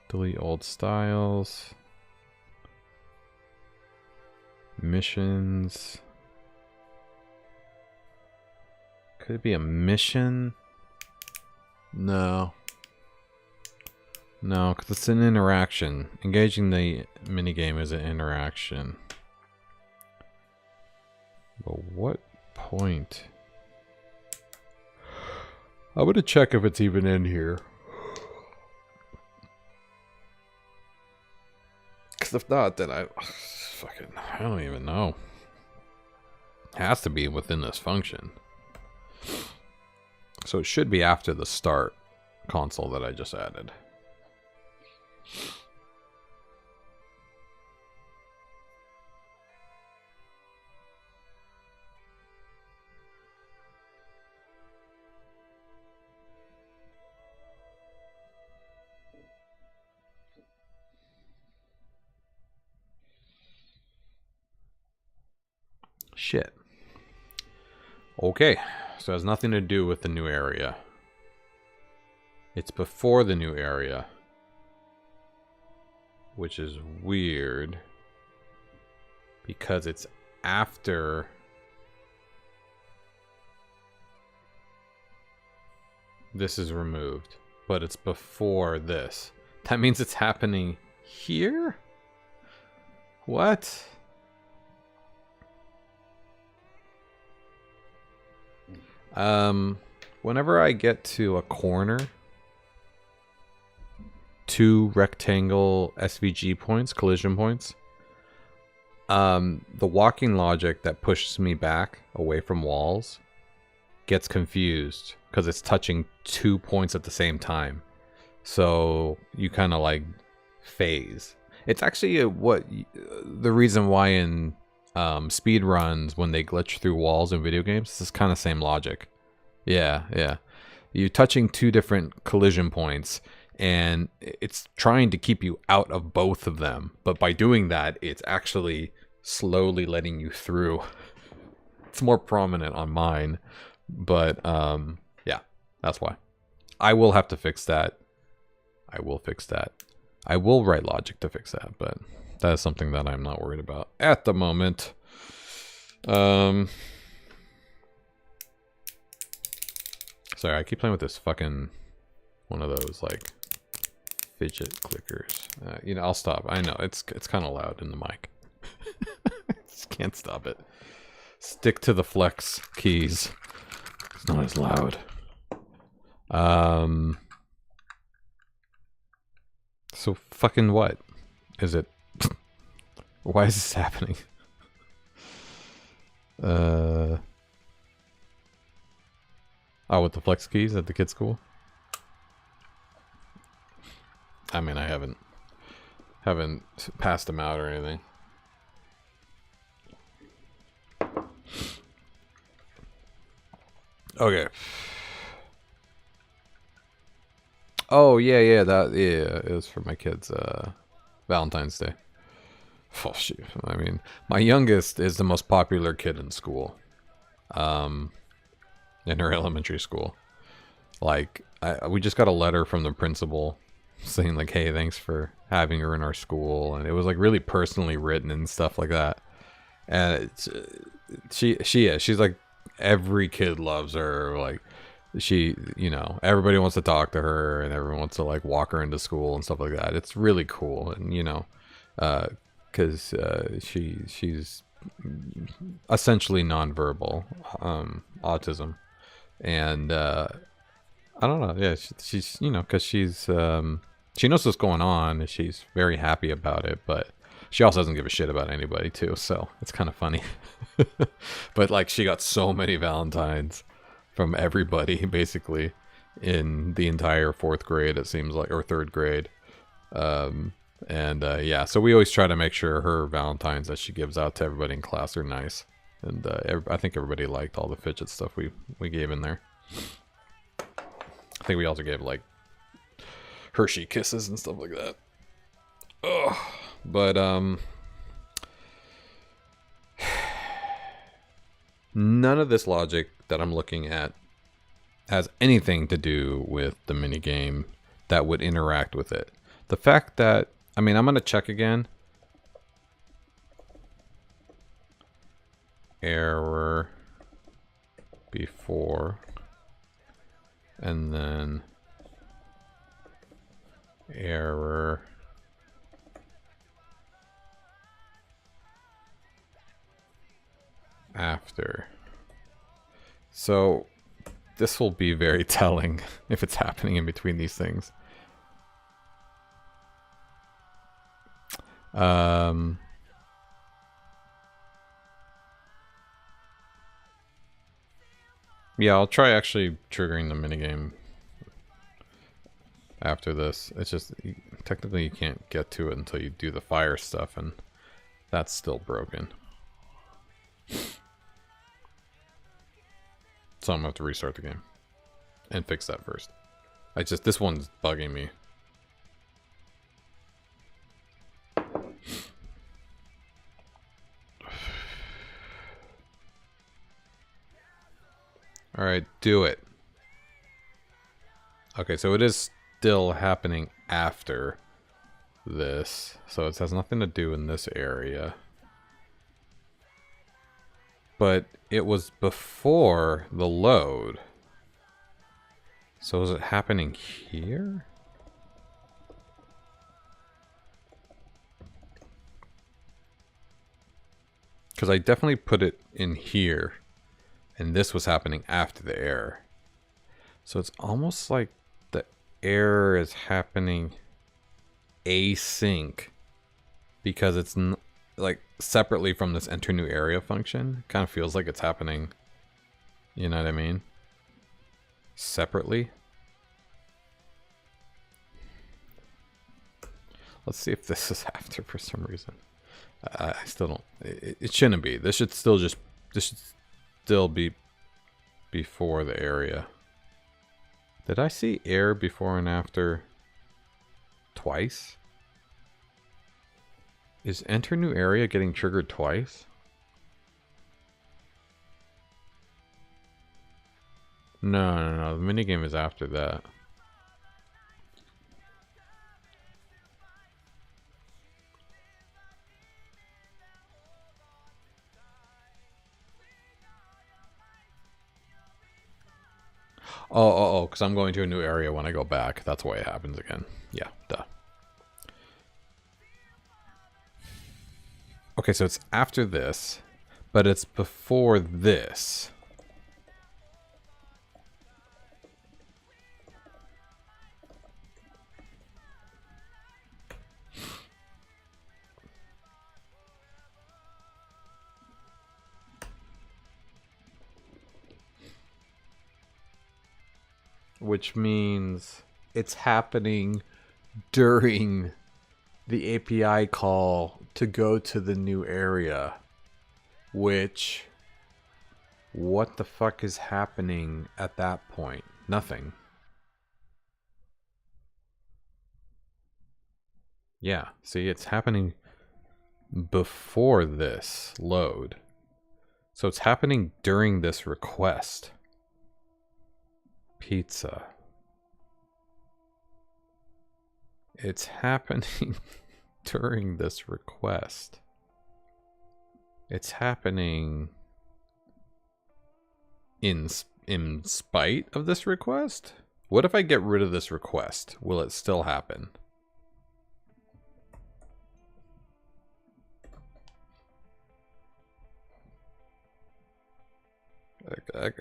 Delete old styles. Missions. Could it be a mission? No. No, because it's an interaction. Engaging the minigame is an interaction. But what point? I'm gonna check if it's even in here. Because if not, then I don't even know. It has to be within this function. So it should be after the start console that I just added. Shit. Okay, so it has nothing to do with the new area. It's before the new area. Which is weird. Because it's after... this is removed. But it's before this. That means it's happening here? What? Whenever I get to a corner, 2 rectangle SVG points, collision points, the walking logic that pushes me back away from walls gets confused because it's touching 2 points at the same time. So you kind of like phase. It's actually the reason why in speed runs, when they glitch through walls in video games, this is kind of same logic. Yeah. You're touching 2 different collision points, and it's trying to keep you out of both of them. But by doing that, it's actually slowly letting you through. It's more prominent on mine, but yeah, that's why. I will have to fix that. I will fix that. I will write logic to fix that, but that is something that I'm not worried about at the moment. Sorry, I keep playing with this fucking one of those like fidget clickers. You know, I'll stop. I know it's kind of loud in the mic. Just can't stop it. Stick to the flex keys. It's not as loud. So fucking what? Is it? Why is this happening? Oh, with the flex keys at the kids' school? I mean, I haven't passed them out or anything. Okay. Oh yeah, it was for my kids' Valentine's Day. Oh shoot! I mean, my youngest is the most popular kid in school, in her elementary school. Like, we just got a letter from the principal saying like, "Hey, thanks for having her in our school," and it was like really personally written and stuff like that. And she's like, every kid loves her. Like, she, you know, everybody wants to talk to her and everyone wants to like walk her into school and stuff like that. It's really cool. And, you know, because she's essentially nonverbal, autism. And I don't know. Yeah, she's, you know, because she's, she knows what's going on and she's very happy about it, but she also doesn't give a shit about anybody too. So it's kind of funny. But like, she got so many Valentines from everybody basically in the entire 4th grade, it seems like, or 3rd grade. Yeah, so we always try to make sure her Valentines that she gives out to everybody in class are nice. And I think everybody liked all the fidget stuff we gave in there. I think we also gave like Hershey Kisses and stuff like that. Ugh. But none of this logic that I'm looking at has anything to do with the minigame that would interact with it. The fact that, I mean, I'm going to check again. Error before, and then error after. So this will be very telling if it's happening in between these things. Yeah, I'll try actually triggering the minigame after this. It's just, technically you can't get to it until you do the fire stuff, and that's still broken. So I'm gonna have to restart the game and fix that first. This one's bugging me. Alright, do it. Okay, so it is still happening after this. So it has nothing to do in this area. But it was before the load. So is it happening here? Because I definitely put it in here. And this was happening after the error. So it's almost like the error is happening async. Because it's like separately from this enter new area function. Kind of feels like it's happening, you know what I mean? Separately. Let's see if this is after for some reason. I still don't, it shouldn't be. This should still be before the area. Did I see error before and after twice? Is enter new area getting triggered twice? No. The minigame is after that. Oh, because I'm going to a new area when I go back. That's why it happens again. Yeah, duh. Okay, so it's after this, but it's before this. Which means it's happening during the API call to go to the new area. Which, what the fuck is happening at that point? Nothing. Yeah, see, it's happening before this load. So it's happening during this request. Pizza. It's happening during this request. It's happening in in spite of this request? What if I get rid of this request? Will it still happen?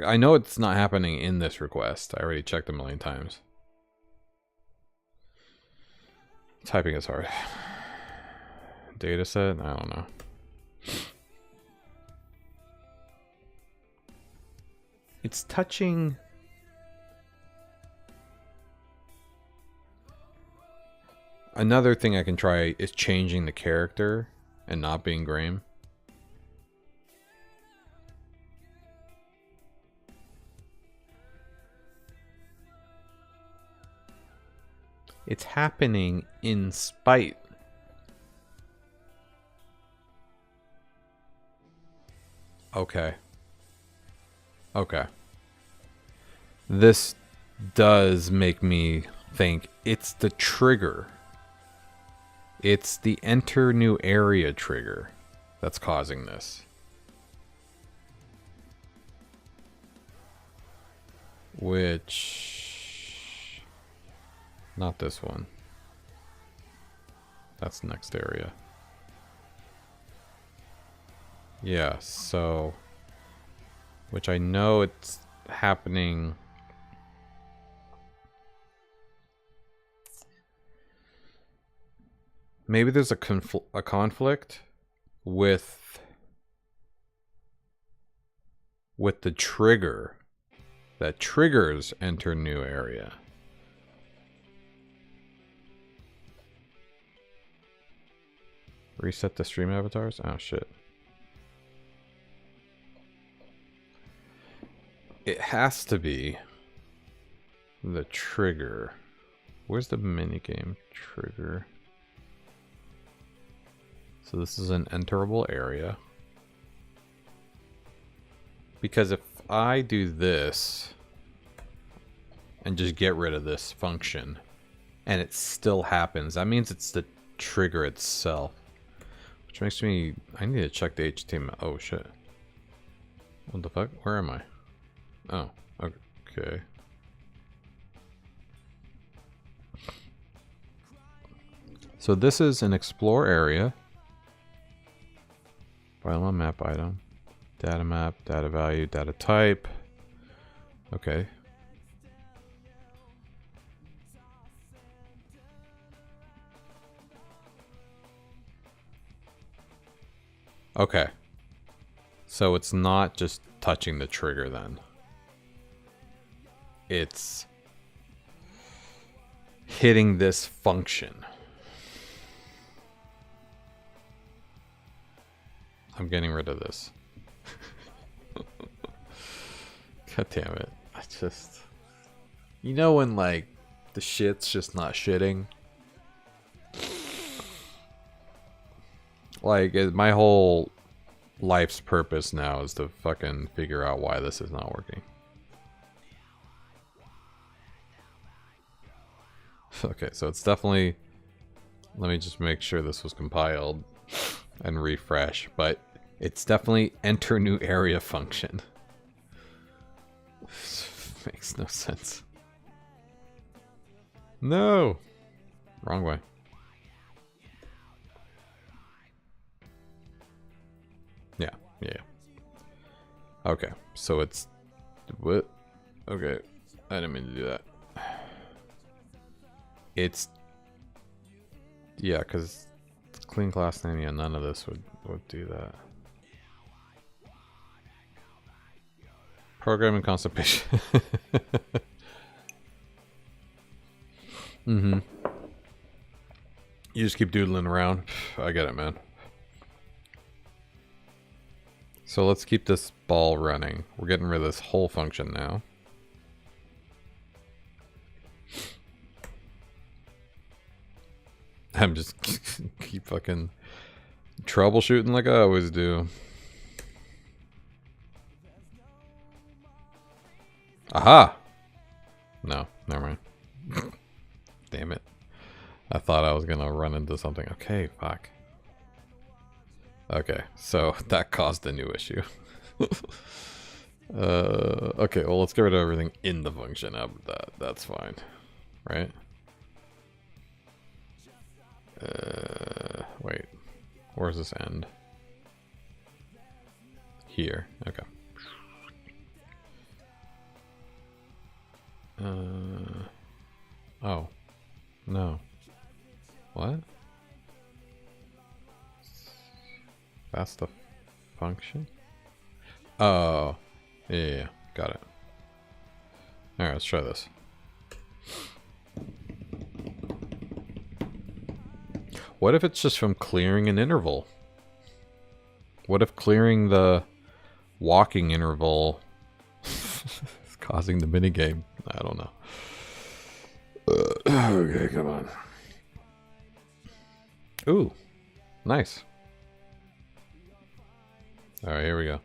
I know it's not happening in this request. I already checked a million times. Typing is hard. Dataset? I don't know. It's touching. Another thing I can try is changing the character and not being Graham. It's happening in spite. Okay. Okay. This does make me think it's the trigger. It's the enter new area trigger that's causing this. Which... Not this one. That's the next area. Yeah, so... Which I know it's happening... Maybe there's a conflict with the trigger that triggers enter new area. Reset the stream avatars? Oh shit. It has to be the trigger. Where's the minigame trigger? So this is an enterable area. Because if I do this and just get rid of this function and it still happens, that means it's the trigger itself. Which makes me... I need to check the HTML. Oh shit. What the fuck? Where am I? Oh, okay. So this is an explore area. File on map item. Data map, data value, data type. Okay. Okay. So it's not just touching the trigger then. It's hitting this function. I'm getting rid of this. God damn it. I just... You know when, like, the shit's just not shitting? Like, my whole life's purpose now is to fucking figure out why this is not working. Okay, so it's definitely... Let me just make sure this was compiled and refresh, but it's definitely enter new area function. Makes no sense. No! Wrong way. Yeah, yeah. Okay, so it's... What? Okay, I didn't mean to do that. It's... Yeah, because clean class name, yeah, none of this would do that. Programming constipation. Mm-hmm. You just keep doodling around. I get it, man. So let's keep this ball running. We're getting rid of this whole function now. I'm just keep fucking troubleshooting like I always do. Aha! No, never mind. Damn it. I thought I was gonna run into something. Okay, fuck. Okay, so that caused a new issue. Okay, well, let's get rid of everything in the function. How about that? That's fine. Right? Wait. Where's this end? Here. Okay. Oh. No. What? That's the function? Oh. Yeah. Got it. Alright, let's try this. What if it's just from clearing an interval? What if clearing the walking interval is causing the minigame? I don't know. Okay, come on. Ooh, nice. Alright, here we go.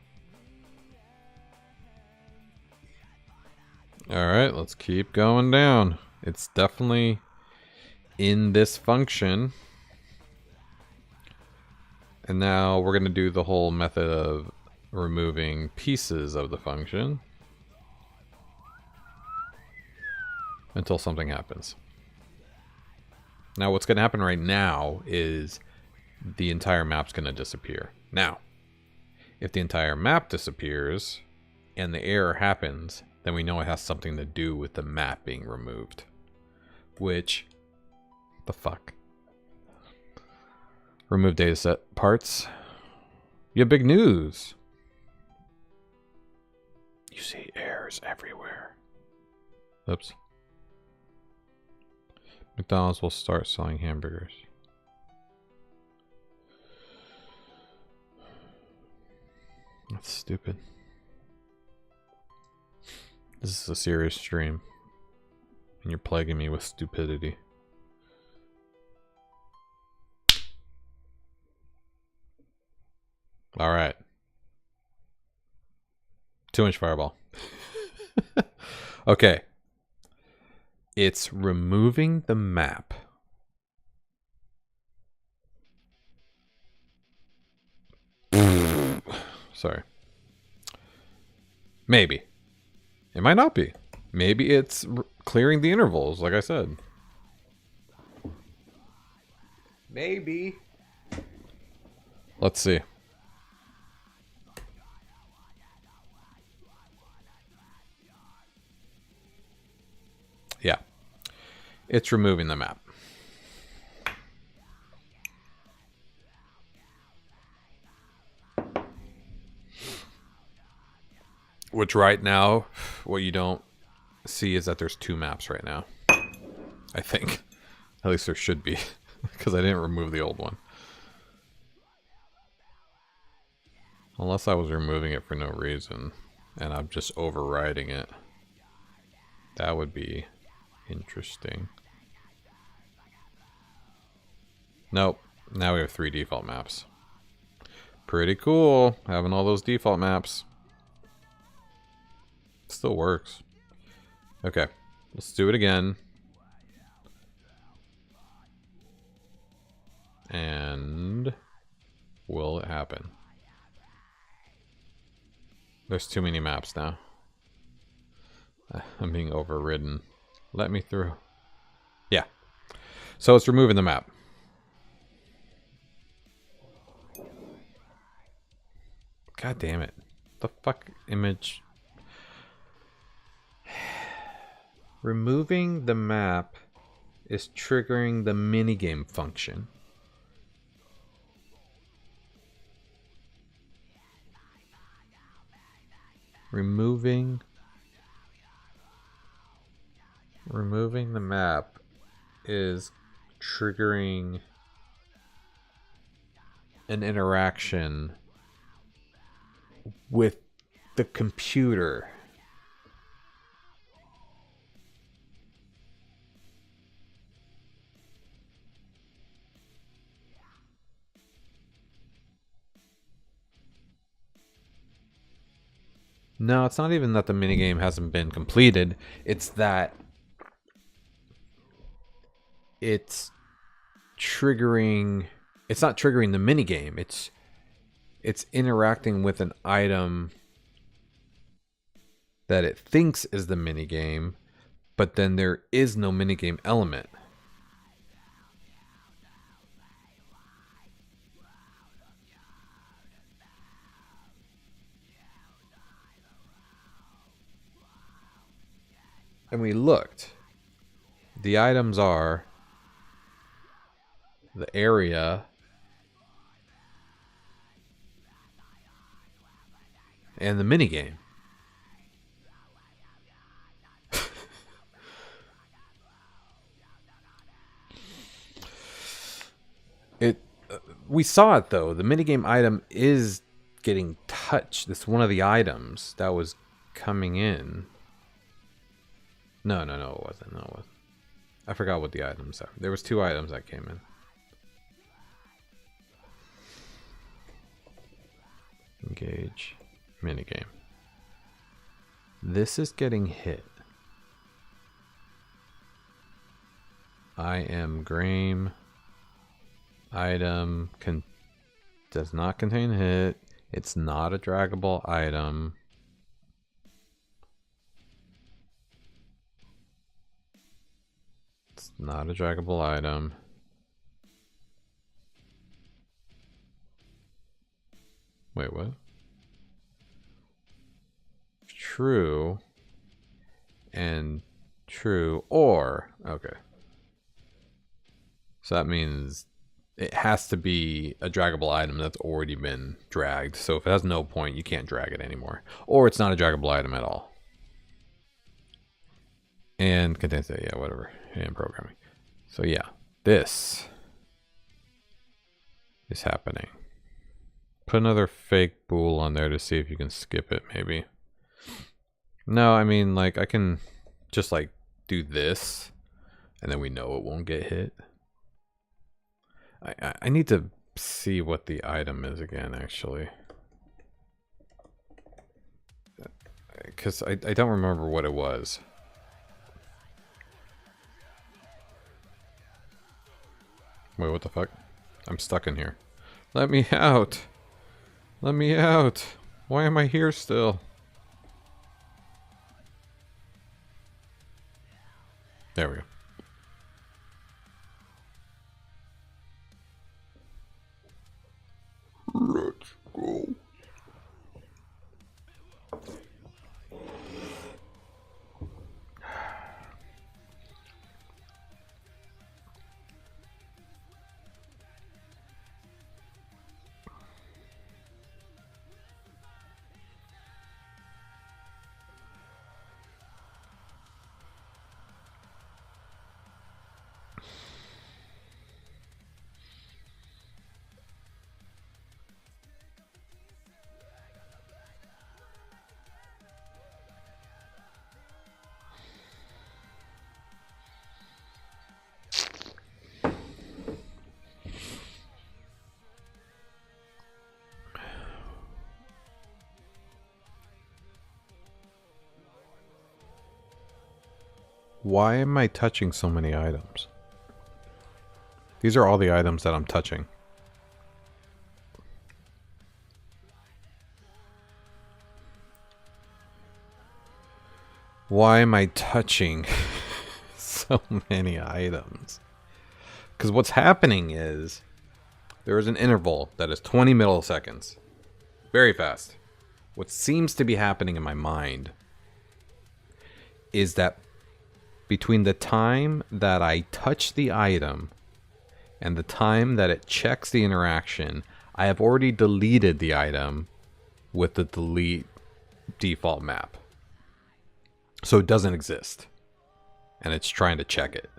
Alright, let's keep going down. It's definitely in this function. And now we're going to do the whole method of removing pieces of the function until something happens. Now what's going to happen right now is the entire map's going to disappear. Now, if the entire map disappears and the error happens, then we know it has something to do with the map being removed. Which, the fuck? Remove dataset parts. You have big news. You see errors everywhere. Oops. McDonald's will start selling hamburgers. That's stupid. This is a serious stream. And you're plaguing me with stupidity. Alright. 2-inch fireball. Okay. It's removing the map. Sorry. Maybe. It might not be. Maybe it's clearing the intervals, like I said. Maybe. Let's see. Yeah. It's removing the map. Which right now, what you don't see is that there's 2 maps right now. I think. At least there should be. Because I didn't remove the old one. Unless I was removing it for no reason. And I'm just overriding it. That would be interesting. Nope. Now we have 3 default maps. Pretty cool. Having all those default maps. Still works. Okay. Let's do it again. And will it happen? There's too many maps now. I'm being overridden. Let me through. Yeah. So it's removing the map. God damn it. The fuck image. Removing the map is triggering the minigame function. Removing the map is triggering an interaction with the computer. No, it's not even that the minigame hasn't been completed. It's that it's triggering... It's not triggering the minigame. It's interacting with an item that it thinks is the minigame, but then there is no minigame element. And we looked. The items are the area and the minigame. We saw it though. The minigame item is getting touched. This is one of the items that was coming in. No, it wasn't. No, it wasn't. I forgot what the items are. There was 2 items that came in. Engage. Minigame. This is getting hit. I am Grame. Item does not contain hit. It's not a draggable item. It's not a draggable item. Wait, what? True. And true or okay. So that means it has to be a draggable item that's already been dragged. So if it has no point, you can't drag it anymore. Or it's not a draggable item at all. And contains it, yeah, whatever. And programming. So yeah, this is happening. Put another fake bool on there to see if you can skip it, maybe. No, I mean, like, I can just, like, do this, and then we know it won't get hit. I need to see what the item is again, actually. Because I don't remember what it was. Wait, what the fuck? I'm stuck in here. Let me out! Let me out! Why am I here still? There we go. Let's go. Why am I touching so many items? These are all the items that I'm touching. Why am I touching so many items? Because what's happening is there is an interval that is 20 milliseconds. Very fast. What seems to be happening in my mind is that between the time that I touch the item and the time that it checks the interaction, I have already deleted the item with the delete default map. So it doesn't exist. And it's trying to check it.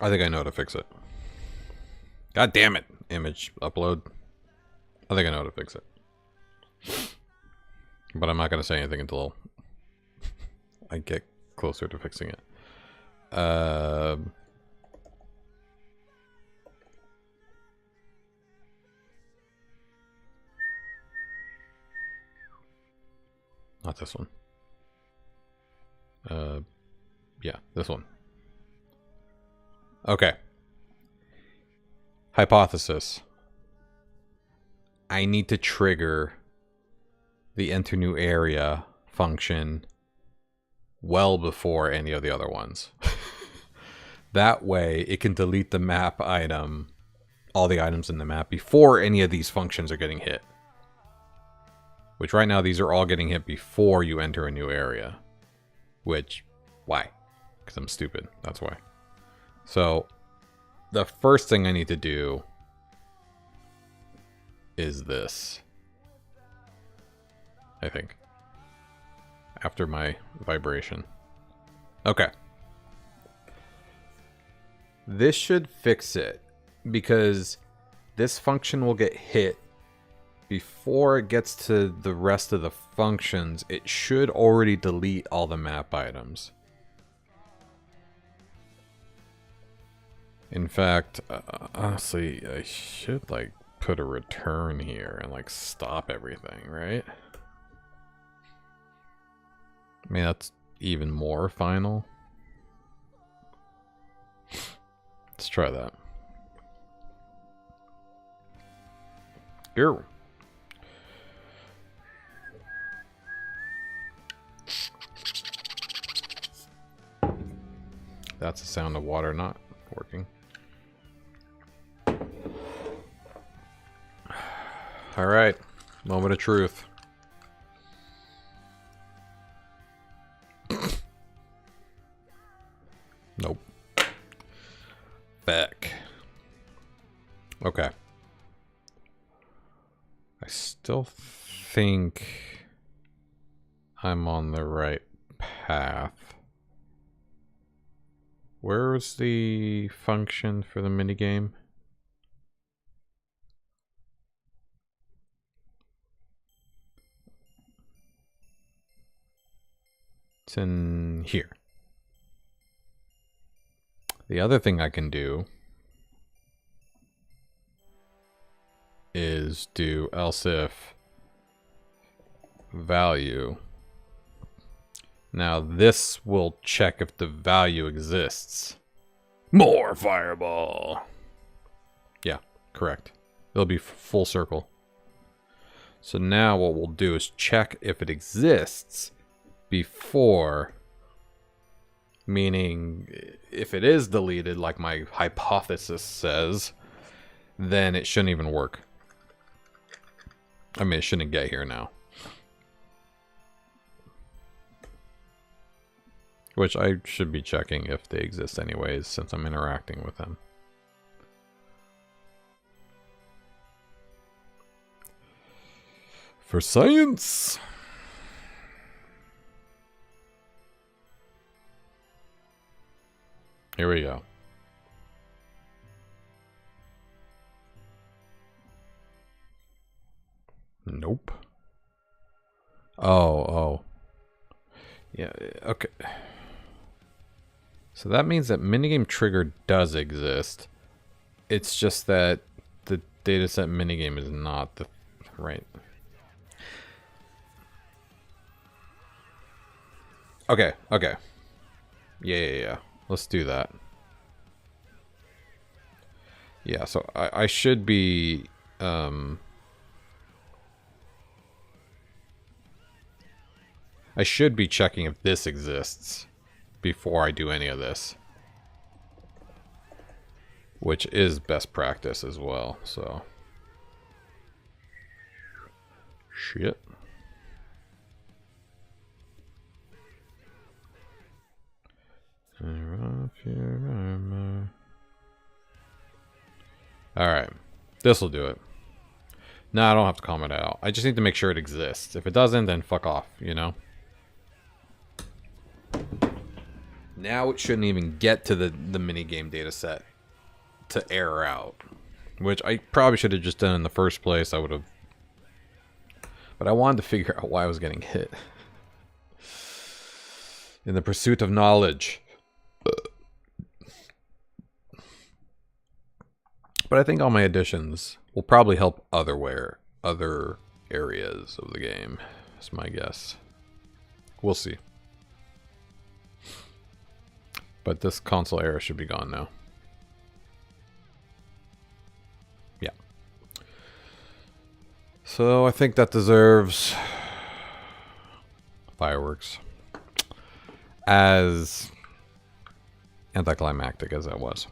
I think I know how to fix it. God damn it. Image upload. I think I know how to fix it. But I'm not going to say anything until I get closer to fixing it. Not this one. Yeah, this one. Okay. Hypothesis. I need to trigger the enter new area function well before any of the other ones. That way it can delete the map item, all the items in the map, before any of these functions are getting hit. Which right now these are all getting hit before you enter a new area. Which, why? Because I'm stupid, that's why. So, the first thing I need to do is this. I think. After my vibration. Okay. This should fix it, because this function will get hit before it gets to the rest of the functions. It should already delete all the map items. In fact, honestly, I should like put a return here and like stop everything, right? I mean, that's even more final. Let's try that. Here. That's the sound of water not working. All right, moment of truth. Nope. Back. Okay. I still think I'm on the right path. Where's the function for the minigame? It's in here. The other thing I can do is do else if value. Now this will check if the value exists. More fireball. Yeah, correct. It'll be full circle. So now what we'll do is check if it exists before, meaning if it is deleted like my hypothesis says, then it shouldn't even work. I mean, it shouldn't get here now. Which I should be checking if they exist anyways, since I'm interacting with them. For science! Here we go. Nope. Oh. Yeah, okay. So that means that minigame trigger does exist. It's just that the dataset minigame is not the right. Okay. Yeah. Let's do that. Yeah, so I should be I should be checking if this exists before I do any of this. Which is best practice as well, so. Shit. Alright. This'll do it. No, I don't have to comment it out. I just need to make sure it exists. If it doesn't, then fuck off, you know? Now it shouldn't even get to the minigame dataset to error out. Which I probably should have just done in the first place. I would have. But I wanted to figure out why I was getting hit. In the pursuit of knowledge. But I think all my additions will probably help other areas of the game. That's my guess. We'll see. But this console error should be gone now. So I think that deserves fireworks. As anticlimactic as that was.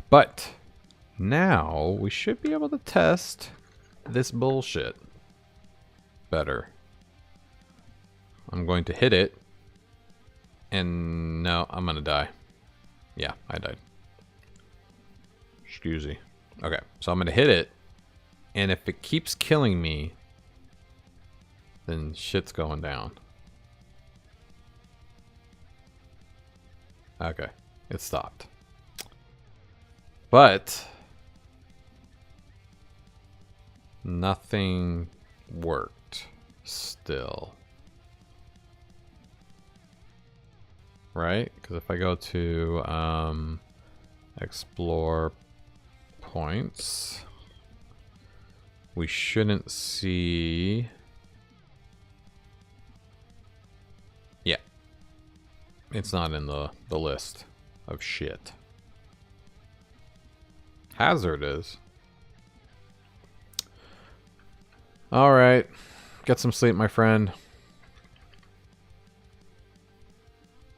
But now we should be able to test this bullshit better. I'm going to hit it. And no, I'm going to die. Yeah, I died. Excuse me. Okay, so I'm going to hit it. And if it keeps killing me, then shit's going down. Okay, it stopped. But nothing worked still. Right? Because if I go to explore points, we shouldn't see. Yeah. It's not in the list of shit. Hazard is. Alright. Get some sleep, my friend.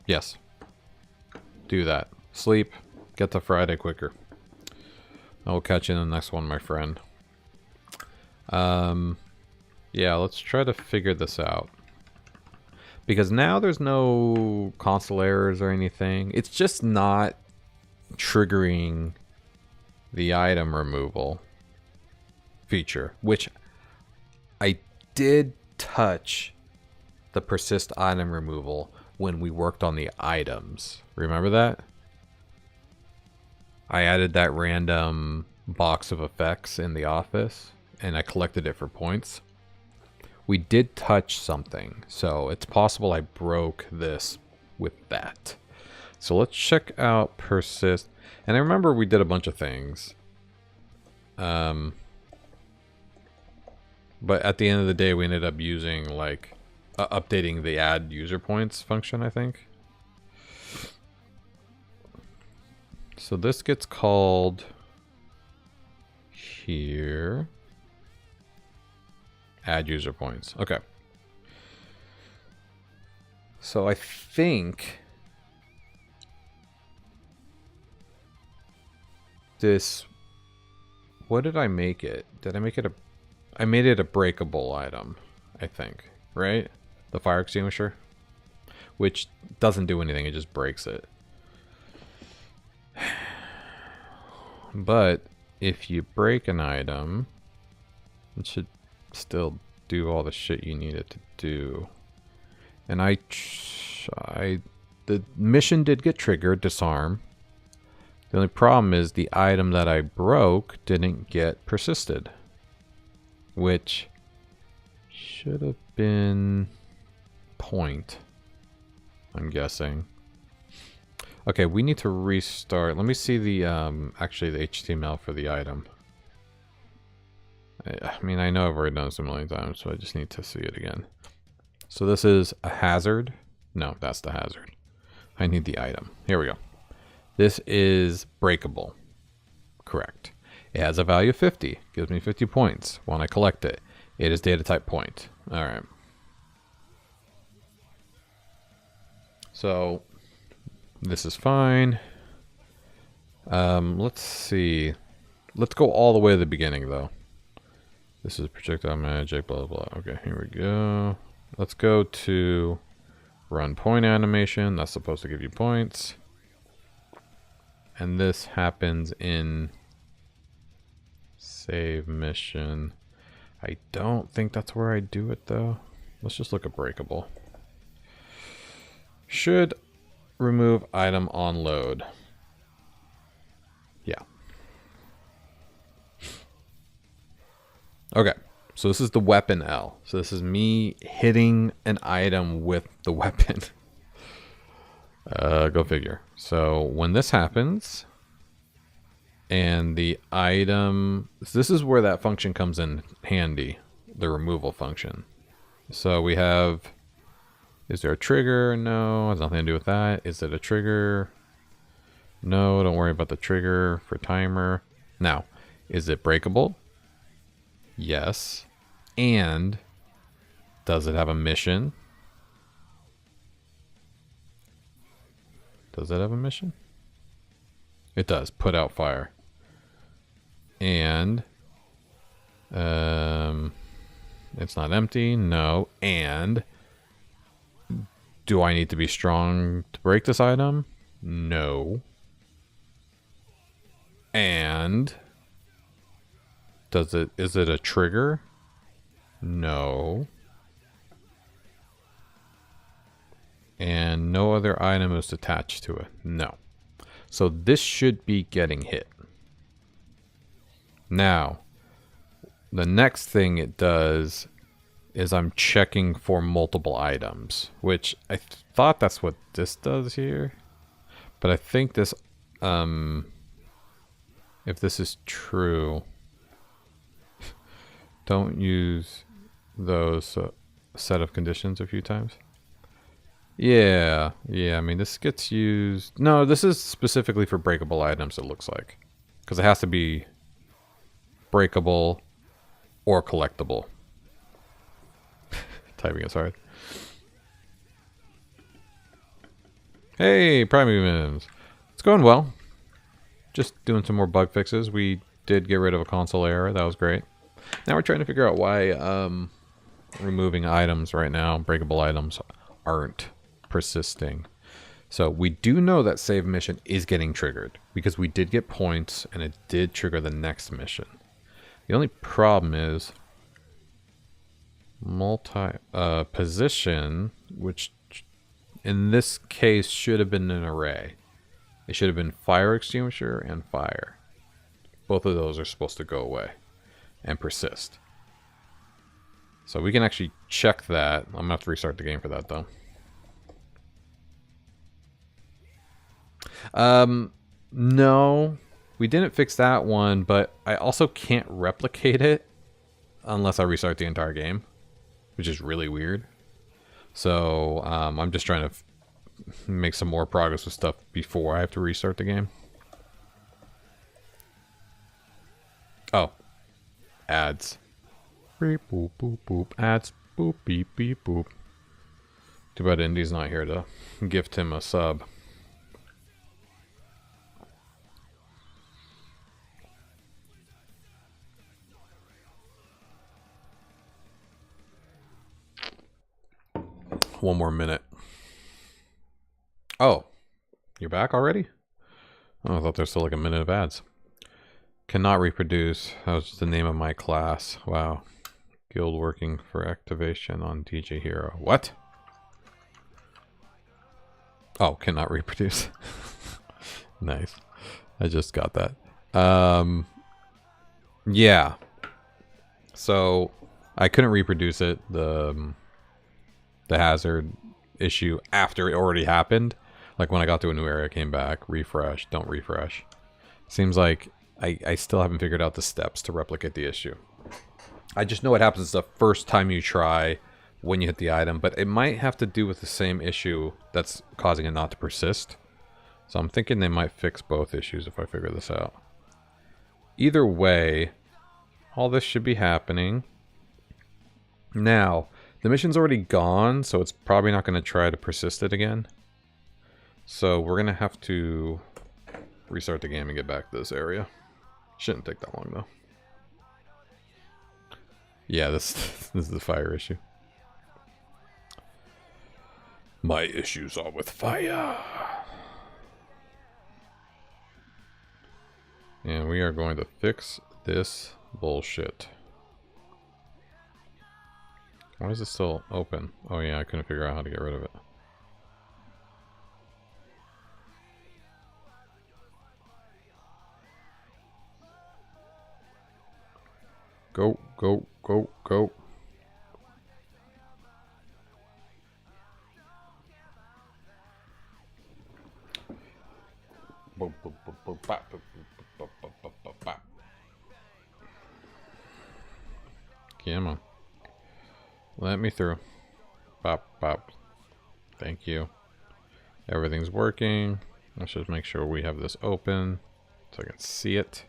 Yes. Do that. Sleep. Get to Friday quicker. I will catch you in the next one, my friend. Yeah, let's try to figure this out. Because now there's no console errors or anything. It's just not triggering the item removal feature, which I did touch the persist item removal when we worked on the items. Remember that? I added that random box of effects in the office and I collected it for points. We did touch something, so it's possible I broke this with that. So let's check out persist. And I remember we did a bunch of things. But at the end of the day, we ended up using like updating the add user points function, I think. So this gets called here. Add user points. Okay. So I think this, what did I make it? Did I make it I made it a breakable item, I think, right? The fire extinguisher, which doesn't do anything, it just breaks it. But if you break an item, it should still do all the shit you need it to do. And the mission did get triggered, disarm. The only problem is the item that I broke didn't get persisted, which should have been point, I'm guessing. Okay, we need to restart. Let me see the actually the HTML for the item. I mean, I know I've already done this a million times, so I just need to see it again. So this is a hazard. No, that's the hazard. I need the item. Here we go. This is breakable. Correct. It has a value of 50. Gives me 50 points when I collect it. It is data type point. All right. So this is fine. Let's see. Let's go all the way to the beginning, though. This is projectile magic, blah, blah, blah. Okay, here we go. Let's go to run point animation. That's supposed to give you points. And this happens in save mission. I don't think that's where I do it, though. Let's just look at breakable. Should remove item on load. Yeah. Okay, so this is the weapon L. So this is me hitting an item with the weapon. Go figure. So when this happens, and the item, so this is where that function comes in handy, the removal function. So we have, is there a trigger? No, has nothing to do with that. Is it a trigger? No, don't worry about the trigger for timer. Now, is it breakable? Yes. And does it have a mission? Does it have a mission? It does. Put out fire. And it's not empty. No. And do I need to be strong to break this item? No. And is it a trigger? No. And no other item is attached to it. No. So this should be getting hit. Now, the next thing it does is I'm checking for multiple items, which I thought that's what this does here. But I think this, if this is true, don't use those set of conditions a few times. Yeah, I mean, this gets used... No, this is specifically for breakable items, it looks like. Because it has to be breakable or collectible. Typing is hard. Hey, Prime Humans. It's going well. Just doing some more bug fixes. We did get rid of a console error. That was great. Now we're trying to figure out why removing items right now, breakable items, aren't persisting. So we do know that save mission is getting triggered because we did get points and it did trigger the next mission. The only problem is position, which in this case should have been an array. It should have been fire extinguisher and fire. Both of those are supposed to go away and persist. So we can actually check that. I'm gonna have to restart the game for that though. No, we didn't fix that one, but I also can't replicate it unless I restart the entire game, which is really weird. So I'm just trying to make some more progress with stuff before I have to restart the game. Oh, ads. Beep, boop, boop, boop. Ads. Boop, beep, beep, boop. Too bad Indy's not here to gift him a sub. One more minute. Oh, you're back already? Oh, I thought there's still like a minute of ads. Cannot reproduce. That was just the name of my class. Wow. Guild working for activation on DJ Hero. What? Oh, cannot reproduce. Nice. I just got that. Yeah. So I couldn't reproduce it. The hazard issue after it already happened. Like when I got to a new area, came back, refresh, don't refresh. Seems like I still haven't figured out the steps to replicate the issue. I just know what happens the first time you try when you hit the item, but it might have to do with the same issue that's causing it not to persist. So I'm thinking they might fix both issues if I figure this out. Either way, all this should be happening. Now, the mission's already gone, so it's probably not going to try to persist it again. So we're going to have to restart the game and get back to this area. Shouldn't take that long, though. Yeah, this is the fire issue. My issues are with fire. And we are going to fix this bullshit. Why is it still open? Oh yeah, I couldn't figure out how to get rid of it. Go, go, go, go. Come on. Let me through. Bop, bop. Thank you. Everything's working. Let's just make sure we have this open so I can see it.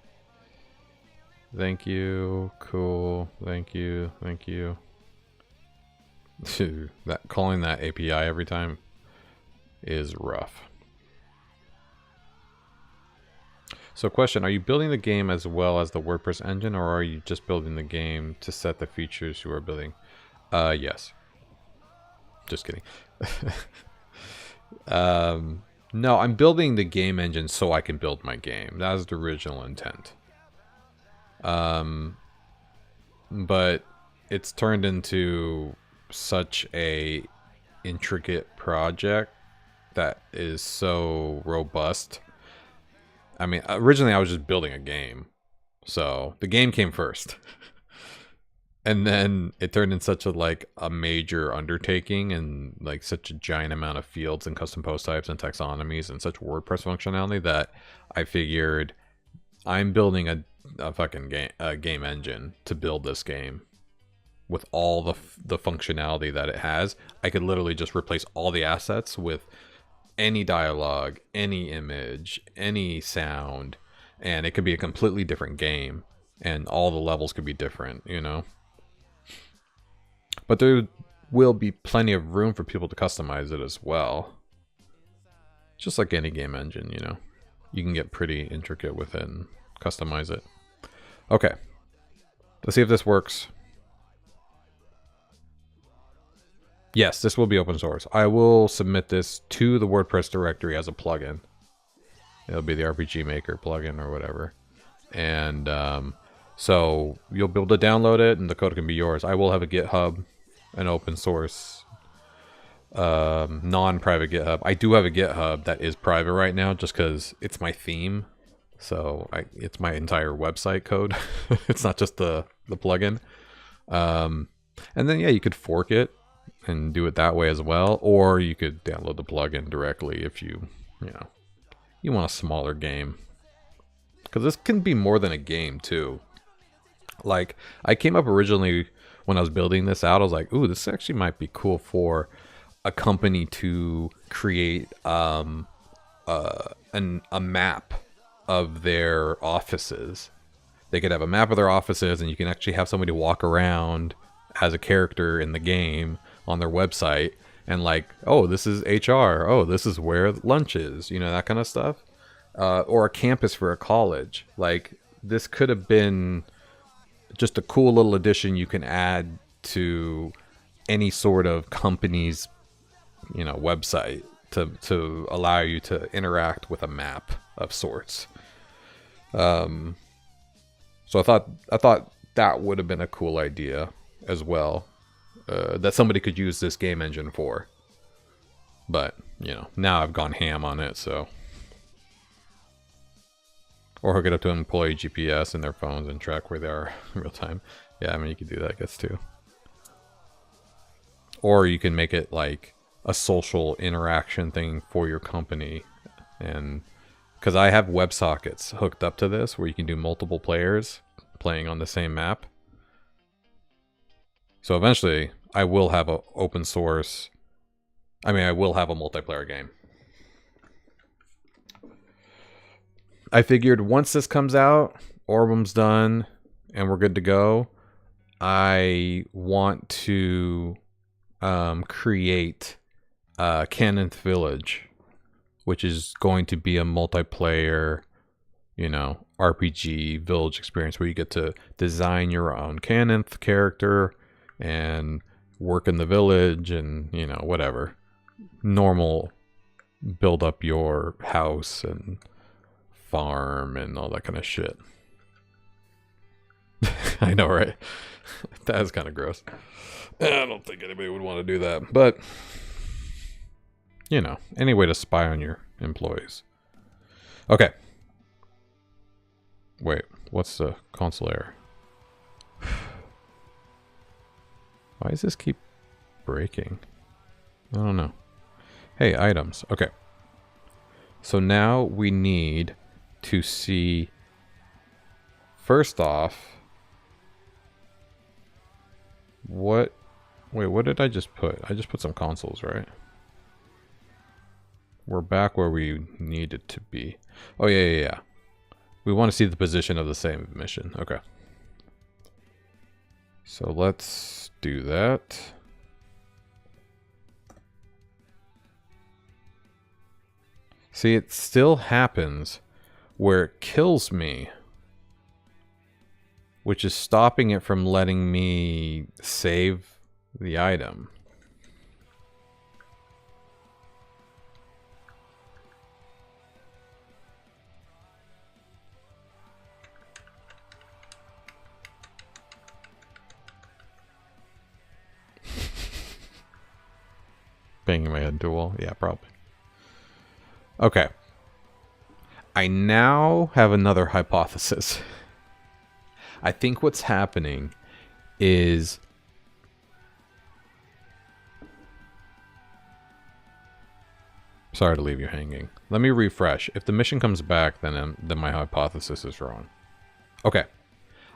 Thank you. Cool. Thank you. Thank you. That calling that API every time is rough. So question, are you building the game as well as the WordPress engine, or are you just building the game to set the features you are building? Yes. Just kidding. No, I'm building the game engine so I can build my game. That was the original intent. But it's turned into such a intricate project that is so robust. I mean, originally I was just building a game. So the game came first. And then it turned in such a major undertaking and like such a giant amount of fields and custom post types and taxonomies and such WordPress functionality that I figured I'm building a fucking game engine to build this game with all the functionality that it has. I could literally just replace all the assets with any dialogue, any image, any sound, and it could be a completely different game, and all the levels could be different, you know? But there will be plenty of room for people to customize it as well. Just like any game engine, you know? You can get pretty intricate with it and customize it. Okay. Let's see if this works. Yes, this will be open source. I will submit this to the WordPress directory as a plugin. It'll be the RPG Maker plugin or whatever. And so you'll be able to download it and the code can be yours. I will have a GitHub, an open source, non-private GitHub. I do have a GitHub that is private right now just because it's my theme. So it's my entire website code. It's not just the plugin. And then, yeah, you could fork it and do it that way as well. Or you could download the plugin directly if you want a smaller game. Because this can be more than a game, too. Like, I came up originally when I was building this out, I was like, ooh, this actually might be cool for a company to create a map of their offices. They could have a map of their offices, and you can actually have somebody walk around as a character in the game on their website, and like, oh, this is HR. Oh, this is where lunch is. You know, that kind of stuff. Or a campus for a college. Like, this could have been just a cool little addition you can add to any sort of company's, website to allow you to interact with a map of sorts. So I thought that would have been a cool idea as well, that somebody could use this game engine for. But, now I've gone ham on it, so. Or hook it up to an employee GPS in their phones and track where they are in real time. Yeah, I mean, you could do that, I guess, too. Or you can make it like a social interaction thing for your company. And because I have WebSockets hooked up to this where you can do multiple players playing on the same map. So eventually I will have a open source. I will have a multiplayer game. I figured once this comes out, Orbem's done, and we're good to go, I want to create Cannonth Village, which is going to be a multiplayer, RPG village experience where you get to design your own Cannonth character and work in the village and, whatever. Normal, build up your house and farm and all that kind of shit. I know, right? That's kind of gross. I don't think anybody would want to do that, but any way to spy on your employees. Okay. Wait, what's the console error? Why does this keep breaking? I don't know. Hey, items. Okay. So now we need to see, first off, what did I just put? I just put some consoles, right? We're back where we needed to be. Oh, yeah. We want to see the position of the same mission. Okay. So let's do that. See, it still happens where it kills me, which is stopping it from letting me save the item. Banging my head into a wall? Yeah, probably. Okay. I now have another hypothesis. I think what's happening is sorry to leave you hanging. Let me refresh. If the mission comes back, then my hypothesis is wrong. Okay.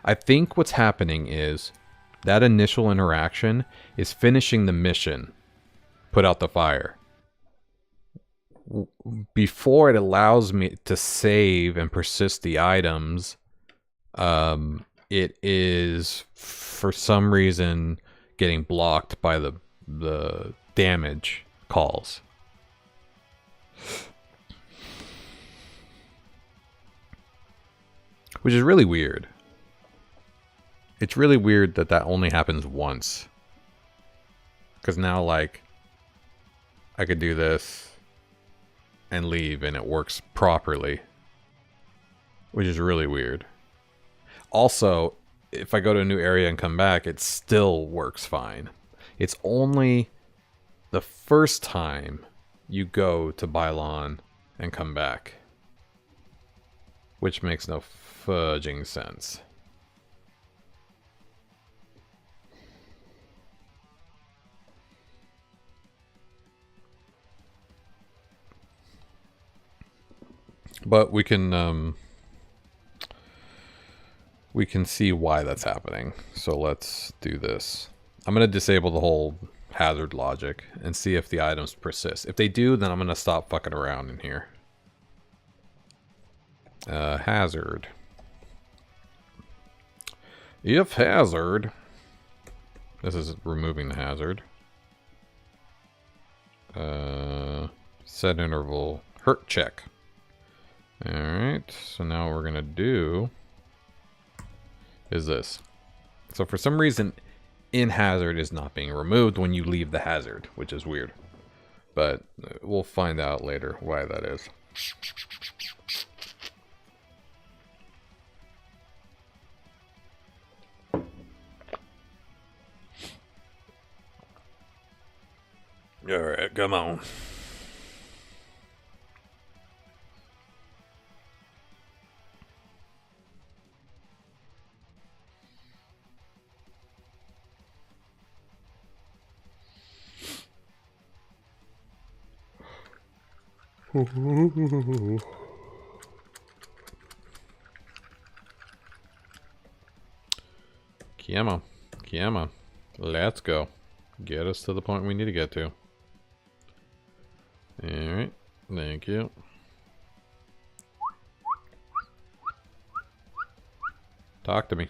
I think what's happening is that initial interaction is finishing the mission. Put out the fire. Before it allows me to save and persist the items, it is for some reason getting blocked by the damage calls. Which is really weird. It's really weird that that only happens once. Because now, like, I could do this and leave and it works properly. Which is really weird. Also, if I go to a new area and come back, it still works fine. It's only the first time you go to Bylon and come back. Which makes no fudging sense. But we can see why that's happening. So let's do this. I'm going to disable the whole hazard logic and see if the items persist. If they do, then I'm going to stop fucking around in here. Hazard. If hazard. This is removing the hazard. Set interval. Hurt check. Alright, so now what we're going to do is this. So for some reason, in hazard is not being removed when you leave the hazard, which is weird. But we'll find out later why that is. Alright, come on. Kiema. Kiema. Let's go. Get us to the point we need to get to. Alright. Thank you. Talk to me.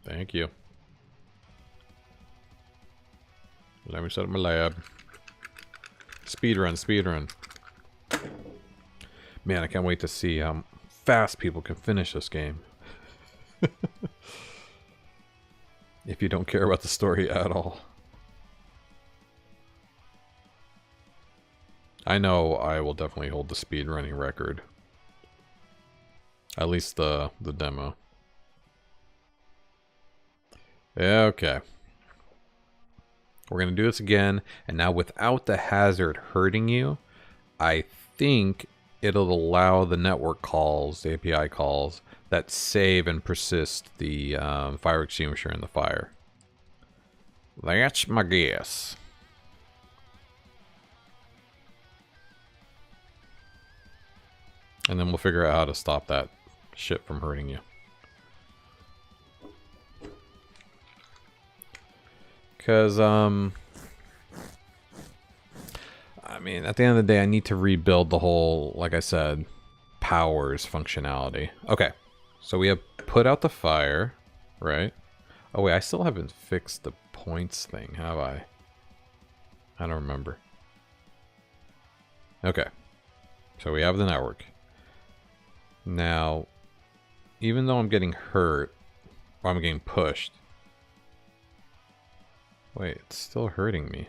Thank you. Let me set up my lab. Speedrun, speedrun. Man, I can't wait to see how fast people can finish this game. If you don't care about the story at all. I know I will definitely hold the speedrunning record. At least the demo. Yeah, okay. We're going to do this again, and now without the hazard hurting you, I think it'll allow the network calls, the API calls, that save and persist the fire extinguisher in the fire. That's my guess. And then we'll figure out how to stop that shit from hurting you. Because, I mean, at the end of the day, I need to rebuild the whole, like I said, powers functionality. Okay, so we have put out the fire, right? Oh wait, I still haven't fixed the points thing, have I? I don't remember. Okay. So we have the network. Now, even though I'm getting hurt, or I'm getting pushed. Wait, it's still hurting me.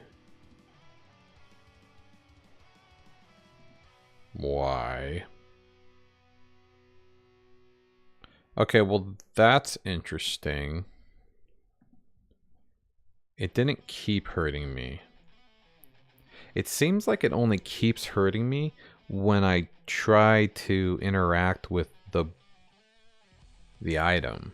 Why? Okay, well, that's interesting. It didn't keep hurting me. It seems like it only keeps hurting me when I try to interact with the item.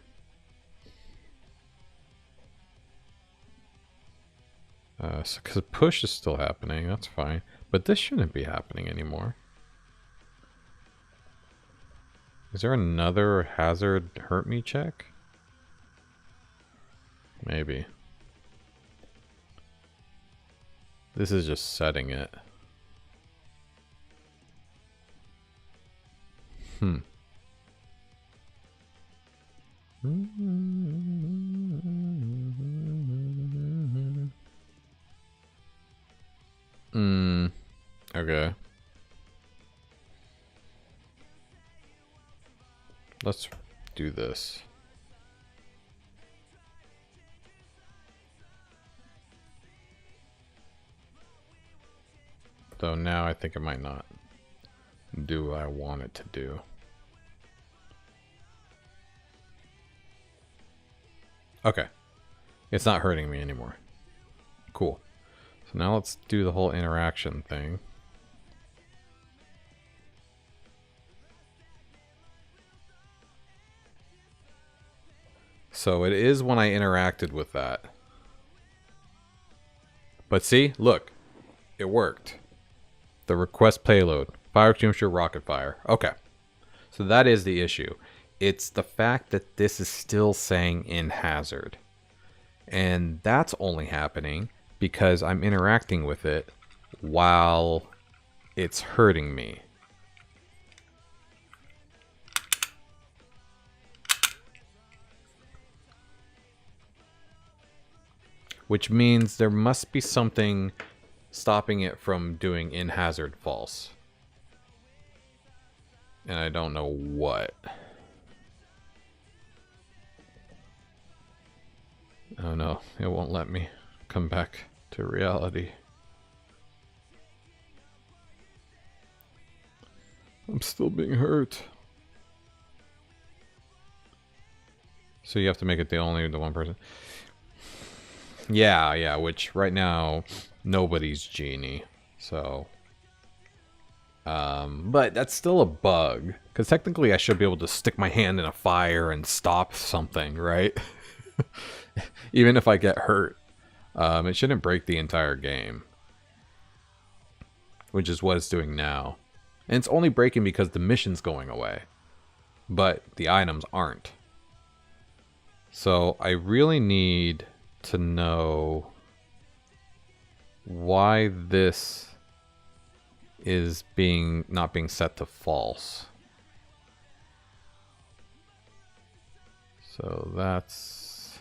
So, because push is still happening, that's fine. But this shouldn't be happening anymore. Is there another hazard hurt me check? Maybe. This is just setting it. Okay. Let's do this. Though now I think it might not do what I want it to do. Okay. It's not hurting me anymore. Cool. So now let's do the whole interaction thing. So it is when I interacted with that. But see, look, it worked. The request payload, fire extinguisher, rocket fire. Okay. So that is the issue. It's the fact that this is still saying in hazard. And that's only happening because I'm interacting with it while it's hurting me. Which means there must be something stopping it from doing in hazard false. And I don't know what. Oh no, it won't let me come back to reality. I'm still being hurt. So you have to make it the one person. Yeah, which right now nobody's genie. So but that's still a bug, because technically I should be able to stick my hand in a fire and stop something, right? Even if I get hurt. It shouldn't break the entire game, which is what it's doing now. And it's only breaking because the mission's going away, but the items aren't. So I really need to know why this is not being set to false. So that's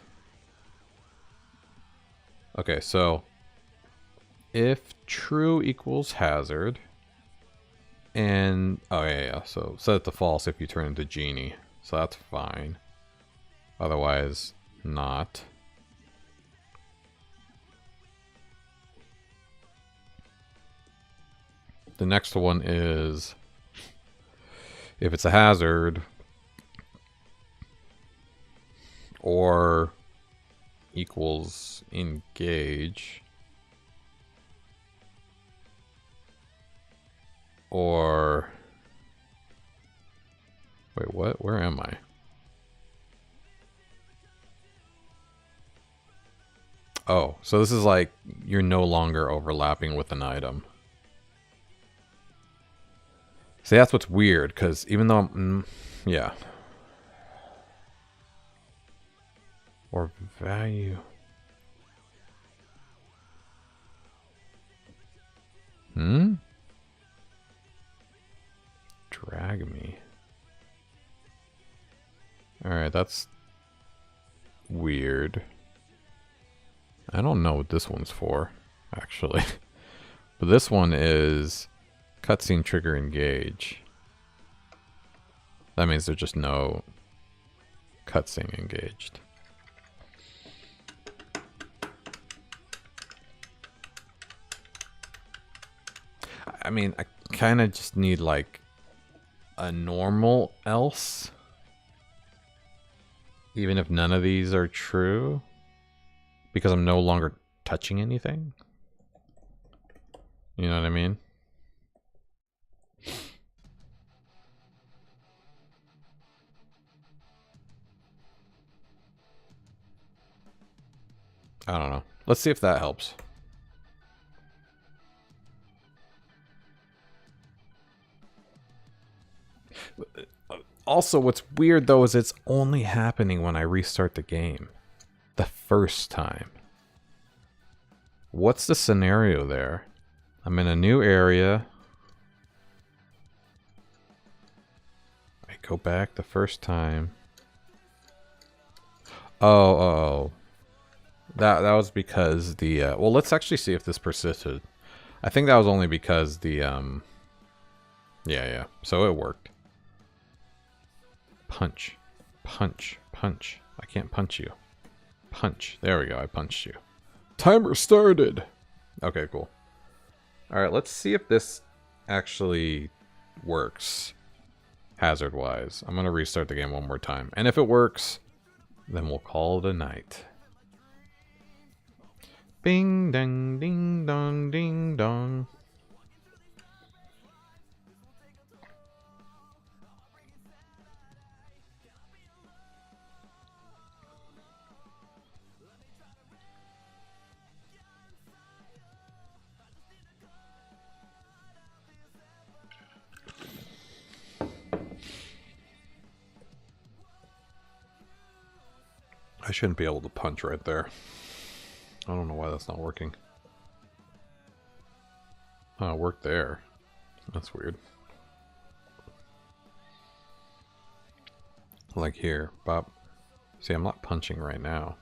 okay. So if true equals hazard, and oh yeah, so set it to false if you turn into genie. So that's fine. Otherwise, not. The next one is if it's a hazard or equals engage or wait, what? Where am I? Oh, so this is like you're no longer overlapping with an item. See, that's what's weird, because even though yeah. Or value. Drag me. Alright, that's weird. I don't know what this one's for, actually. But this one is cutscene trigger engage. That means there's just no cutscene engaged. I mean, I kind of just need like a normal else. Even if none of these are true. Because I'm no longer touching anything. You know what I mean? I don't know. Let's see if that helps. Also, what's weird though is it's only happening when I restart the game. The first time. What's the scenario there? I'm in a new area. I go back the first time. Oh. That was because the well, let's actually see if this persisted. I think that was only because the yeah. So it worked. Punch. Punch. Punch. I can't punch you. Punch. There we go. I punched you. Timer started. Okay, cool. Alright, let's see if this actually works. Hazard-wise. I'm going to restart the game one more time. And if it works, then we'll call it a night. Bing, dang, ding, dong, ding, dong. I shouldn't be able to punch right there. I don't know why that's not working. Oh, it worked there. That's weird. Like here, Bob. See, I'm not punching right now.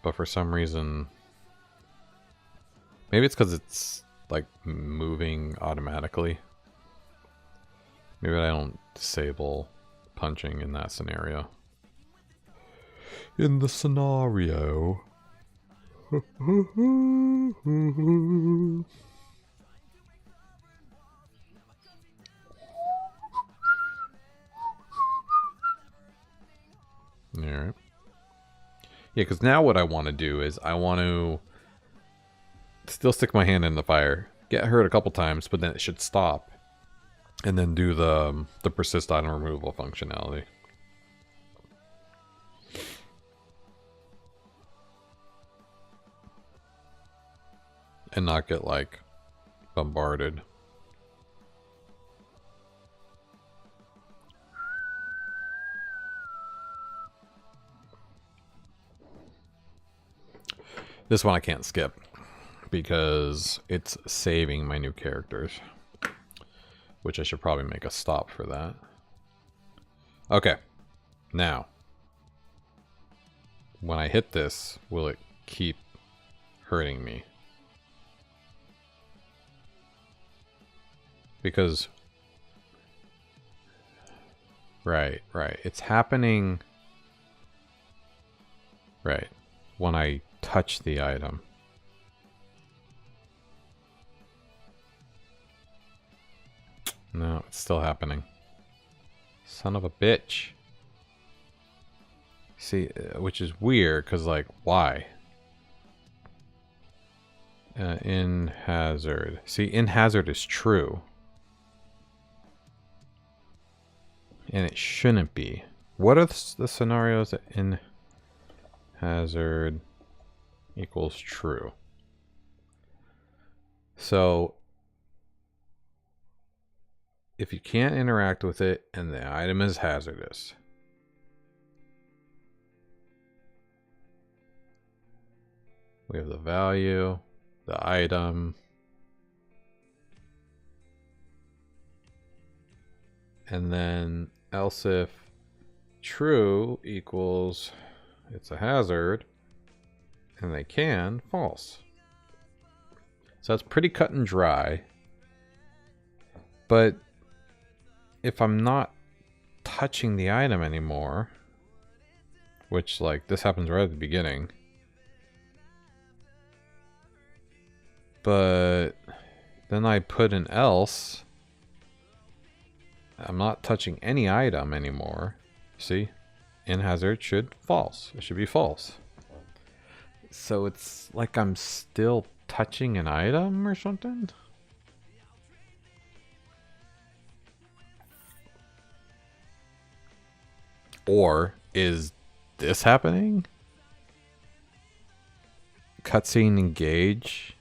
But for some reason... Maybe it's because it's, like, moving automatically. Maybe I don't disable punching in that scenario. In the scenario... Alright. Yeah, because now what I want to do is I want to still stick my hand in the fire, get hurt a couple times, but then it should stop. And then do the persist item removal functionality. And not get, like, bombarded. This one I can't skip. Because it's saving my new characters. Which I should probably make a stop for that. Okay. Now. When I hit this, will it keep hurting me? Because... Right. It's happening... Right. When I touch the item. No, it's still happening. Son of a bitch. See, which is weird, because, like, why? In hazard. See, in hazard is true. And it shouldn't be. What are the scenarios that in hazard equals true? So, if you can't interact with it and the item is hazardous, we have the value, the item, and then else if true equals it's a hazard, and they can false. So that's pretty cut and dry. But if I'm not touching the item anymore, which, like, this happens right at the beginning, but then I put an else, I'm not touching any item anymore. See? In hazard should false. It should be false. So it's like I'm still touching an item or something? Or is this happening? Cutscene engage.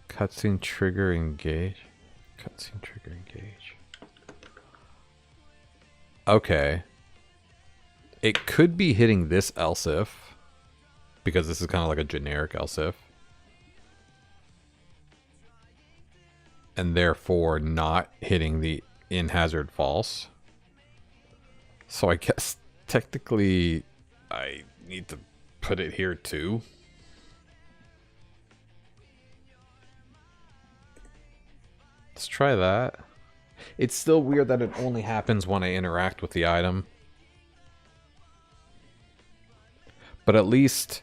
Cutscene trigger engage. Cutscene trigger engage. Okay. It could be hitting this else if, because this is kind of like a generic else if, and therefore not hitting the in hazard false. So I guess technically I need to put it here too. Let's try that. It's still weird that it only happens when I interact with the item. But at least,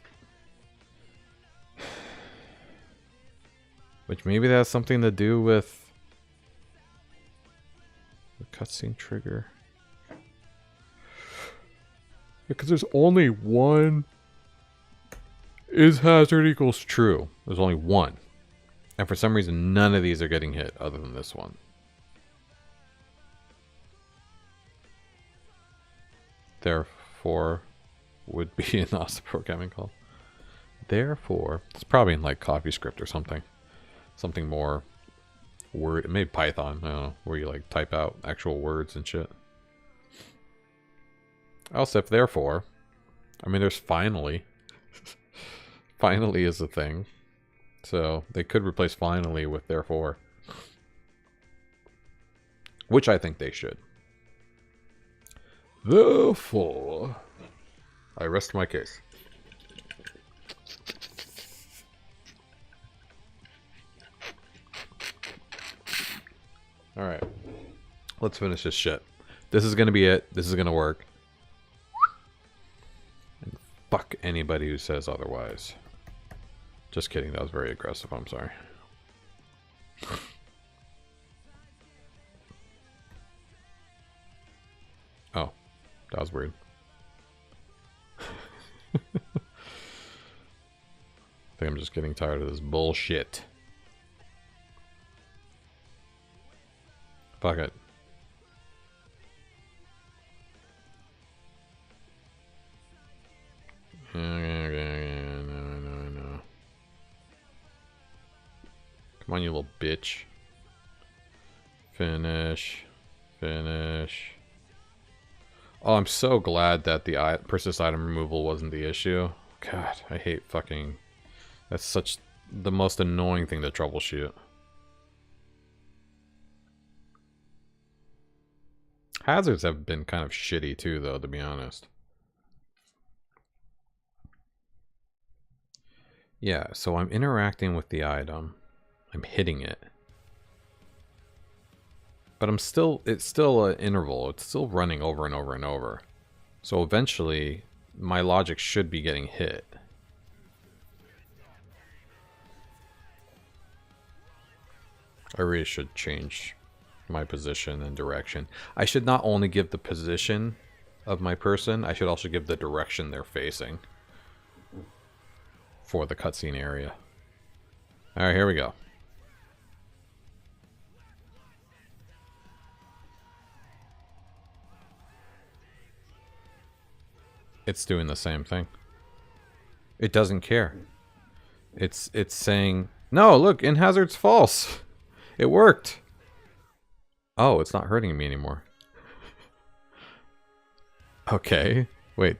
which maybe that has something to do with the cutscene trigger. Because there's only one is hazard equals true. There's only one. And for some reason, none of these are getting hit other than this one. Therefore, would be an awesome programming call. Therefore, it's probably in like CoffeeScript or something. Something more word, maybe Python, I don't know, where you like type out actual words and shit. Else if therefore, I mean, there's finally. Finally is a thing. So they could replace finally with therefore. Which I think they should. Therefore, I rest my case. Alright. Let's finish this shit. This is gonna be it. This is gonna work. And fuck anybody who says otherwise. Just kidding, that was very aggressive, I'm sorry. Oh, that was weird. I think I'm just getting tired of this bullshit. Fuck it. No. Come on, you little bitch. Finish. Finish. Oh, I'm so glad that the persist item removal wasn't the issue. God, I hate fucking... That's such the most annoying thing to troubleshoot. Hazards have been kind of shitty too, though, to be honest. Yeah, so I'm interacting with the item. I'm hitting it. But I'm still, it's still an interval. It's still running over and over and over. So eventually, my logic should be getting hit. I really should change my position and direction. I should not only give the position of my person, I should also give the direction they're facing for the cutscene area. Alright, here we go. It's doing the same thing. It doesn't care. It's saying, no, look, in hazard's false. It worked. Oh, it's not hurting me anymore. Okay. Wait.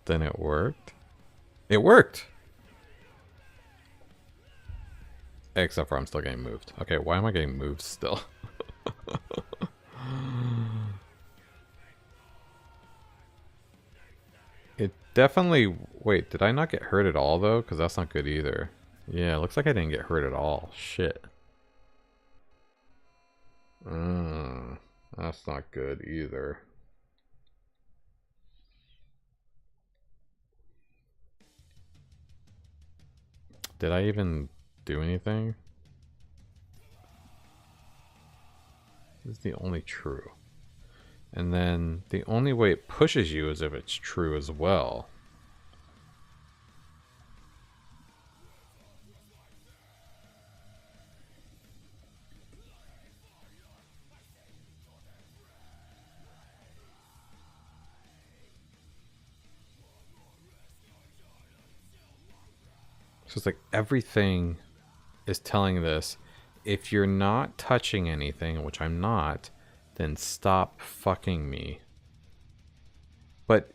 Then it worked? It worked! Except for I'm still getting moved. Okay, why am I getting moved still? It definitely... Wait, did I not get hurt at all, though? Because that's not good either. Yeah, it looks like I didn't get hurt at all. Shit. That's not good either. Did I even do anything? This is the only true. And then the only way it pushes you is if it's true as well. So it's like everything is telling this, if you're not touching anything, which I'm not, then stop fucking me. But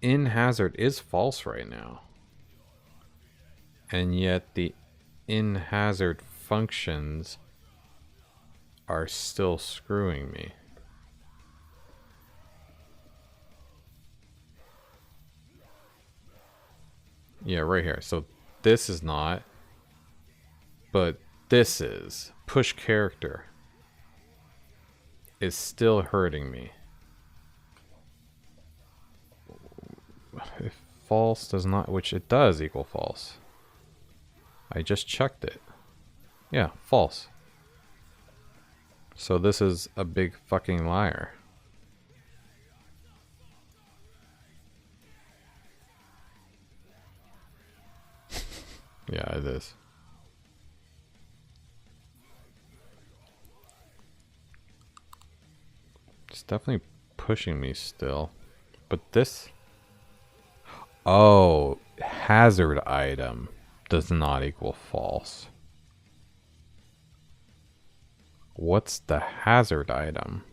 in hazard is false right now. And yet the in hazard functions are still screwing me. Yeah, right here. So this is not, but this is. Push character is still hurting me. If false does not, which it does equal false. I just checked it. Yeah, false. So this is a big fucking liar. Yeah, it is. It's definitely pushing me still. But this... Oh, hazard item does not equal false. What's the hazard item?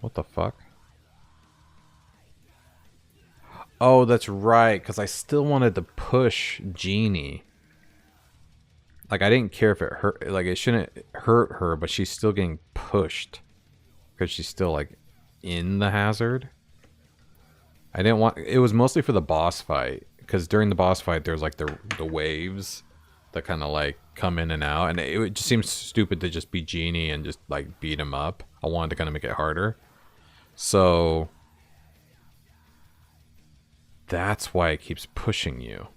What the fuck? Oh, that's right, because I still wanted to push Jeannie. Like, I didn't care if it hurt, like, it shouldn't hurt her, but she's still getting pushed. Because she's still, like, in the hazard. I didn't want, it was mostly for the boss fight. Because during the boss fight, there's, like, the waves that kind of, like, come in and out. And it just seems stupid to just be Jeannie and just, like, beat him up. I wanted to kind of make it harder. So... that's why it keeps pushing you.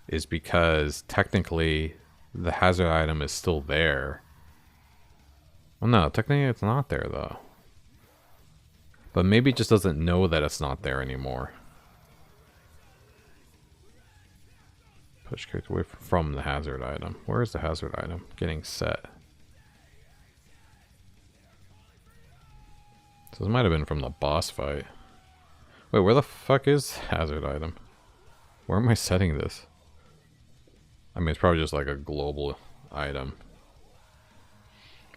Is because technically the hazard item is still there. Well, no, technically it's not there though. But maybe it just doesn't know that it's not there anymore. Push character away from the hazard item. Where is the hazard item? Getting set. So this might have been from the boss fight. Wait, where the fuck is hazard item? Where am I setting this? I mean, it's probably just like a global item.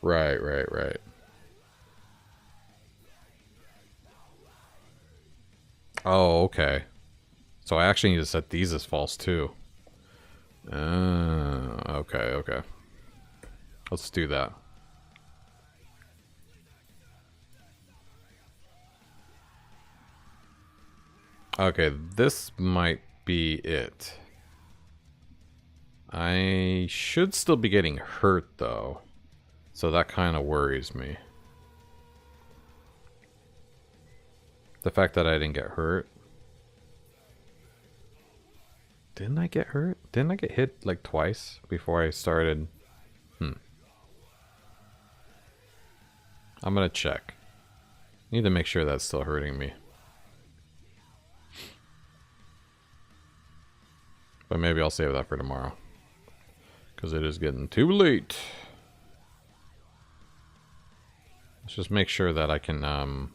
Right. Oh, okay. So I actually need to set these as false too. Okay. Let's do that. Okay, this might be it. I should still be getting hurt though. So that kind of worries me. The fact that I didn't get hurt. Didn't I get hurt? Didn't I get hit like twice before I started? I'm gonna check. Need to make sure that's still hurting me. But maybe I'll save that for tomorrow. Because it is getting too late. Let's just make sure that I can,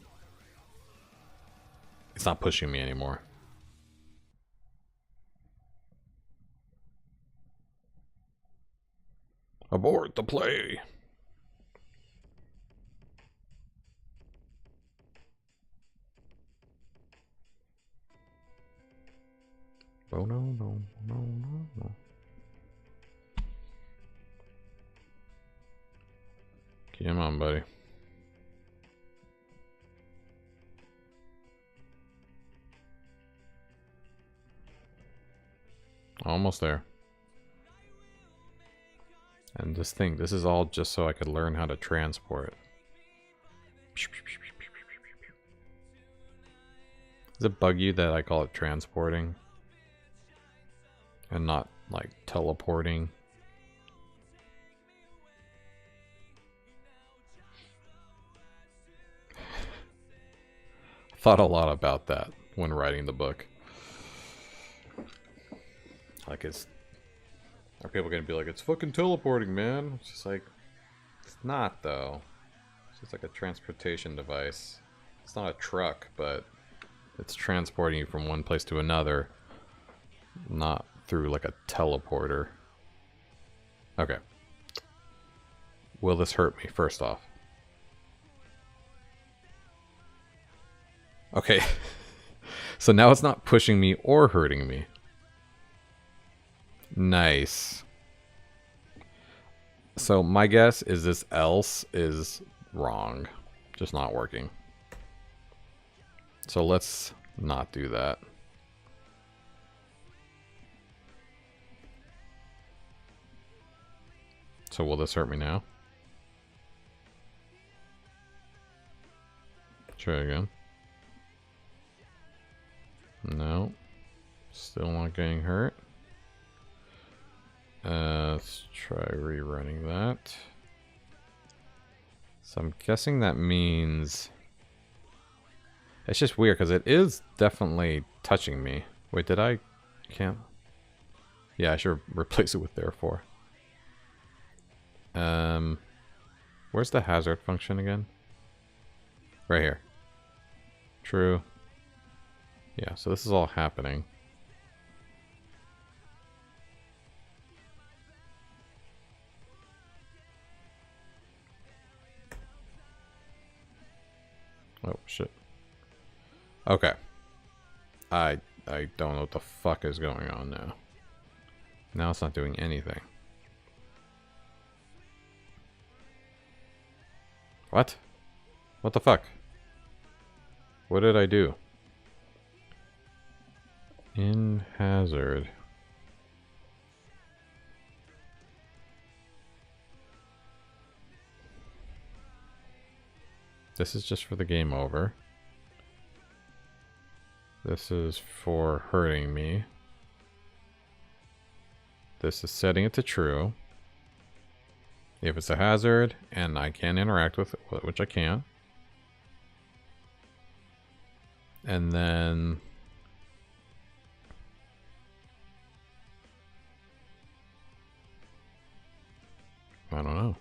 it's not pushing me anymore. Abort the play. Oh no. Come on, buddy. Almost there. And this thing, this is all just so I could learn how to transport. Does it bug you that I call it transporting? And not, like, teleporting? Thought a lot about that when writing the book. Like, are people gonna be like, it's fucking teleporting, man? It's just like, it's not, though. It's just like a transportation device. It's not a truck, but it's transporting you from one place to another. Not through, like, a teleporter. Okay. Will this hurt me, first off? Okay. So now it's not pushing me or hurting me. Nice. So my guess is this else is wrong. Just not working. So let's not do that. So will this hurt me now? Try again. No. Still not getting hurt. Let's try rerunning that. So I'm guessing that means... It's just weird because it is definitely touching me. Wait, did I... Can't... Yeah, I should replace it with therefore. Where's the hazard function again? Right here. True. Yeah, so this is all happening. Oh, shit. Okay. I don't know what the fuck is going on now. Now it's not doing anything. What? What the fuck? What did I do? In hazard. This is just for the game over. This is for hurting me. This is setting it to true. If it's a hazard and I can interact with it, which I can. And then... I don't know.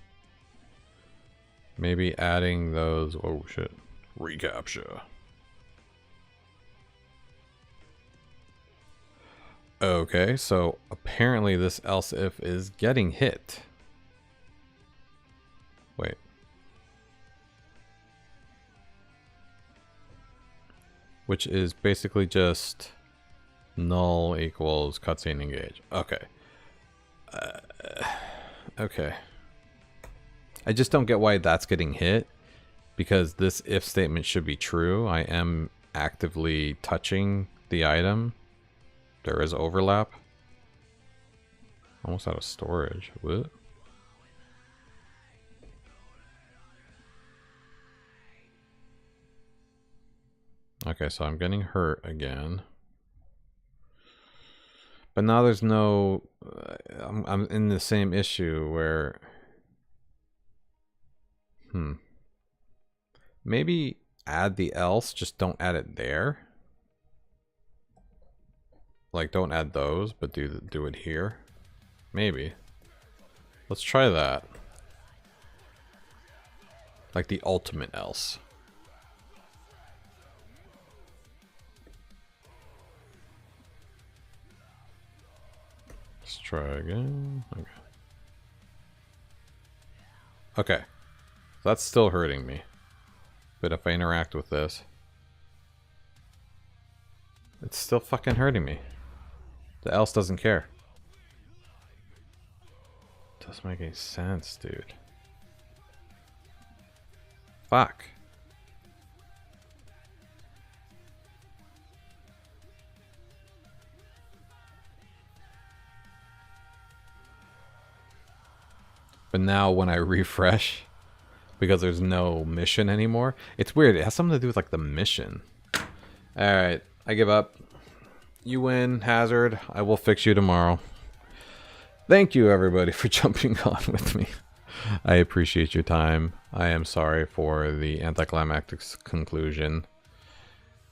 Maybe adding those... Oh shit. Recapture. Okay, so apparently this else if is getting hit. Wait. Which is basically just null equals cutscene engage. Okay. Okay. I just don't get why that's getting hit. Because this if statement should be true. I am actively touching the item. There is overlap. Almost out of storage. What? Okay, so I'm getting hurt again. But now there's no... I'm in the same issue where... Maybe add the else, just don't add it there. Like, don't add those, but do it here. Maybe. Let's try that. Like the ultimate else. Let's try again. Okay. Okay. That's still hurting me. But if I interact with this, it's still fucking hurting me. The else doesn't care. Doesn't make any sense, dude. Fuck. But now when I refresh, because there's no mission anymore, it's weird. It has something to do with like the mission. Alright, I give up. You win, Hazard. I will fix you tomorrow. Thank you, everybody, for jumping on with me. I appreciate your time. I am sorry for the anticlimactic conclusion.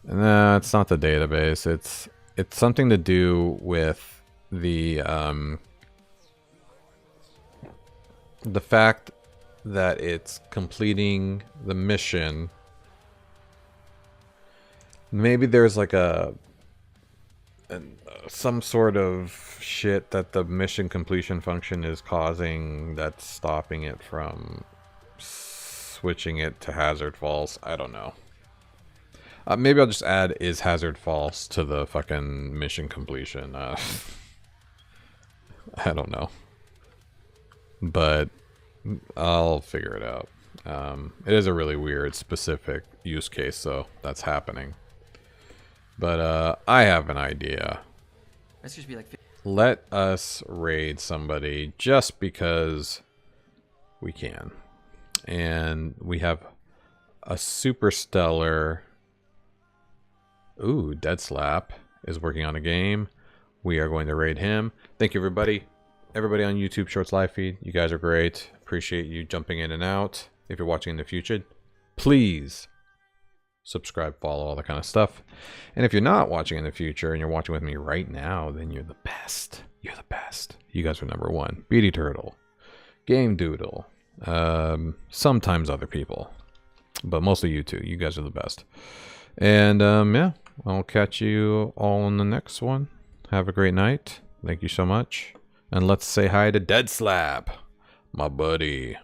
No, it's not the database. It's something to do with the fact that it's completing the mission. Maybe there's like some sort of shit that the mission completion function is causing that's stopping it from switching it to hazard false. I don't know. Maybe I'll just add is hazard false to the fucking mission completion. I don't know. But I'll figure it out. It is a really weird specific use case, so that's happening. But I have an idea. Let's just be like. Let us raid somebody just because we can. And we have a super stellar... Ooh, Dead Slap is working on a game. We are going to raid him. Thank you, everybody. Everybody on YouTube Shorts live feed. You guys are great. Appreciate you jumping in and out. If you're watching in the future, please subscribe, follow, all that kind of stuff. And if you're not watching in the future and you're watching with me right now, then you're the best. You're the best. You guys are number one. Beady Turtle, Game Doodle, sometimes other people, but mostly you two. You guys are the best. And yeah, I'll catch you all in the next one. Have a great night. Thank you so much. And let's say hi to Dead Slap, my buddy.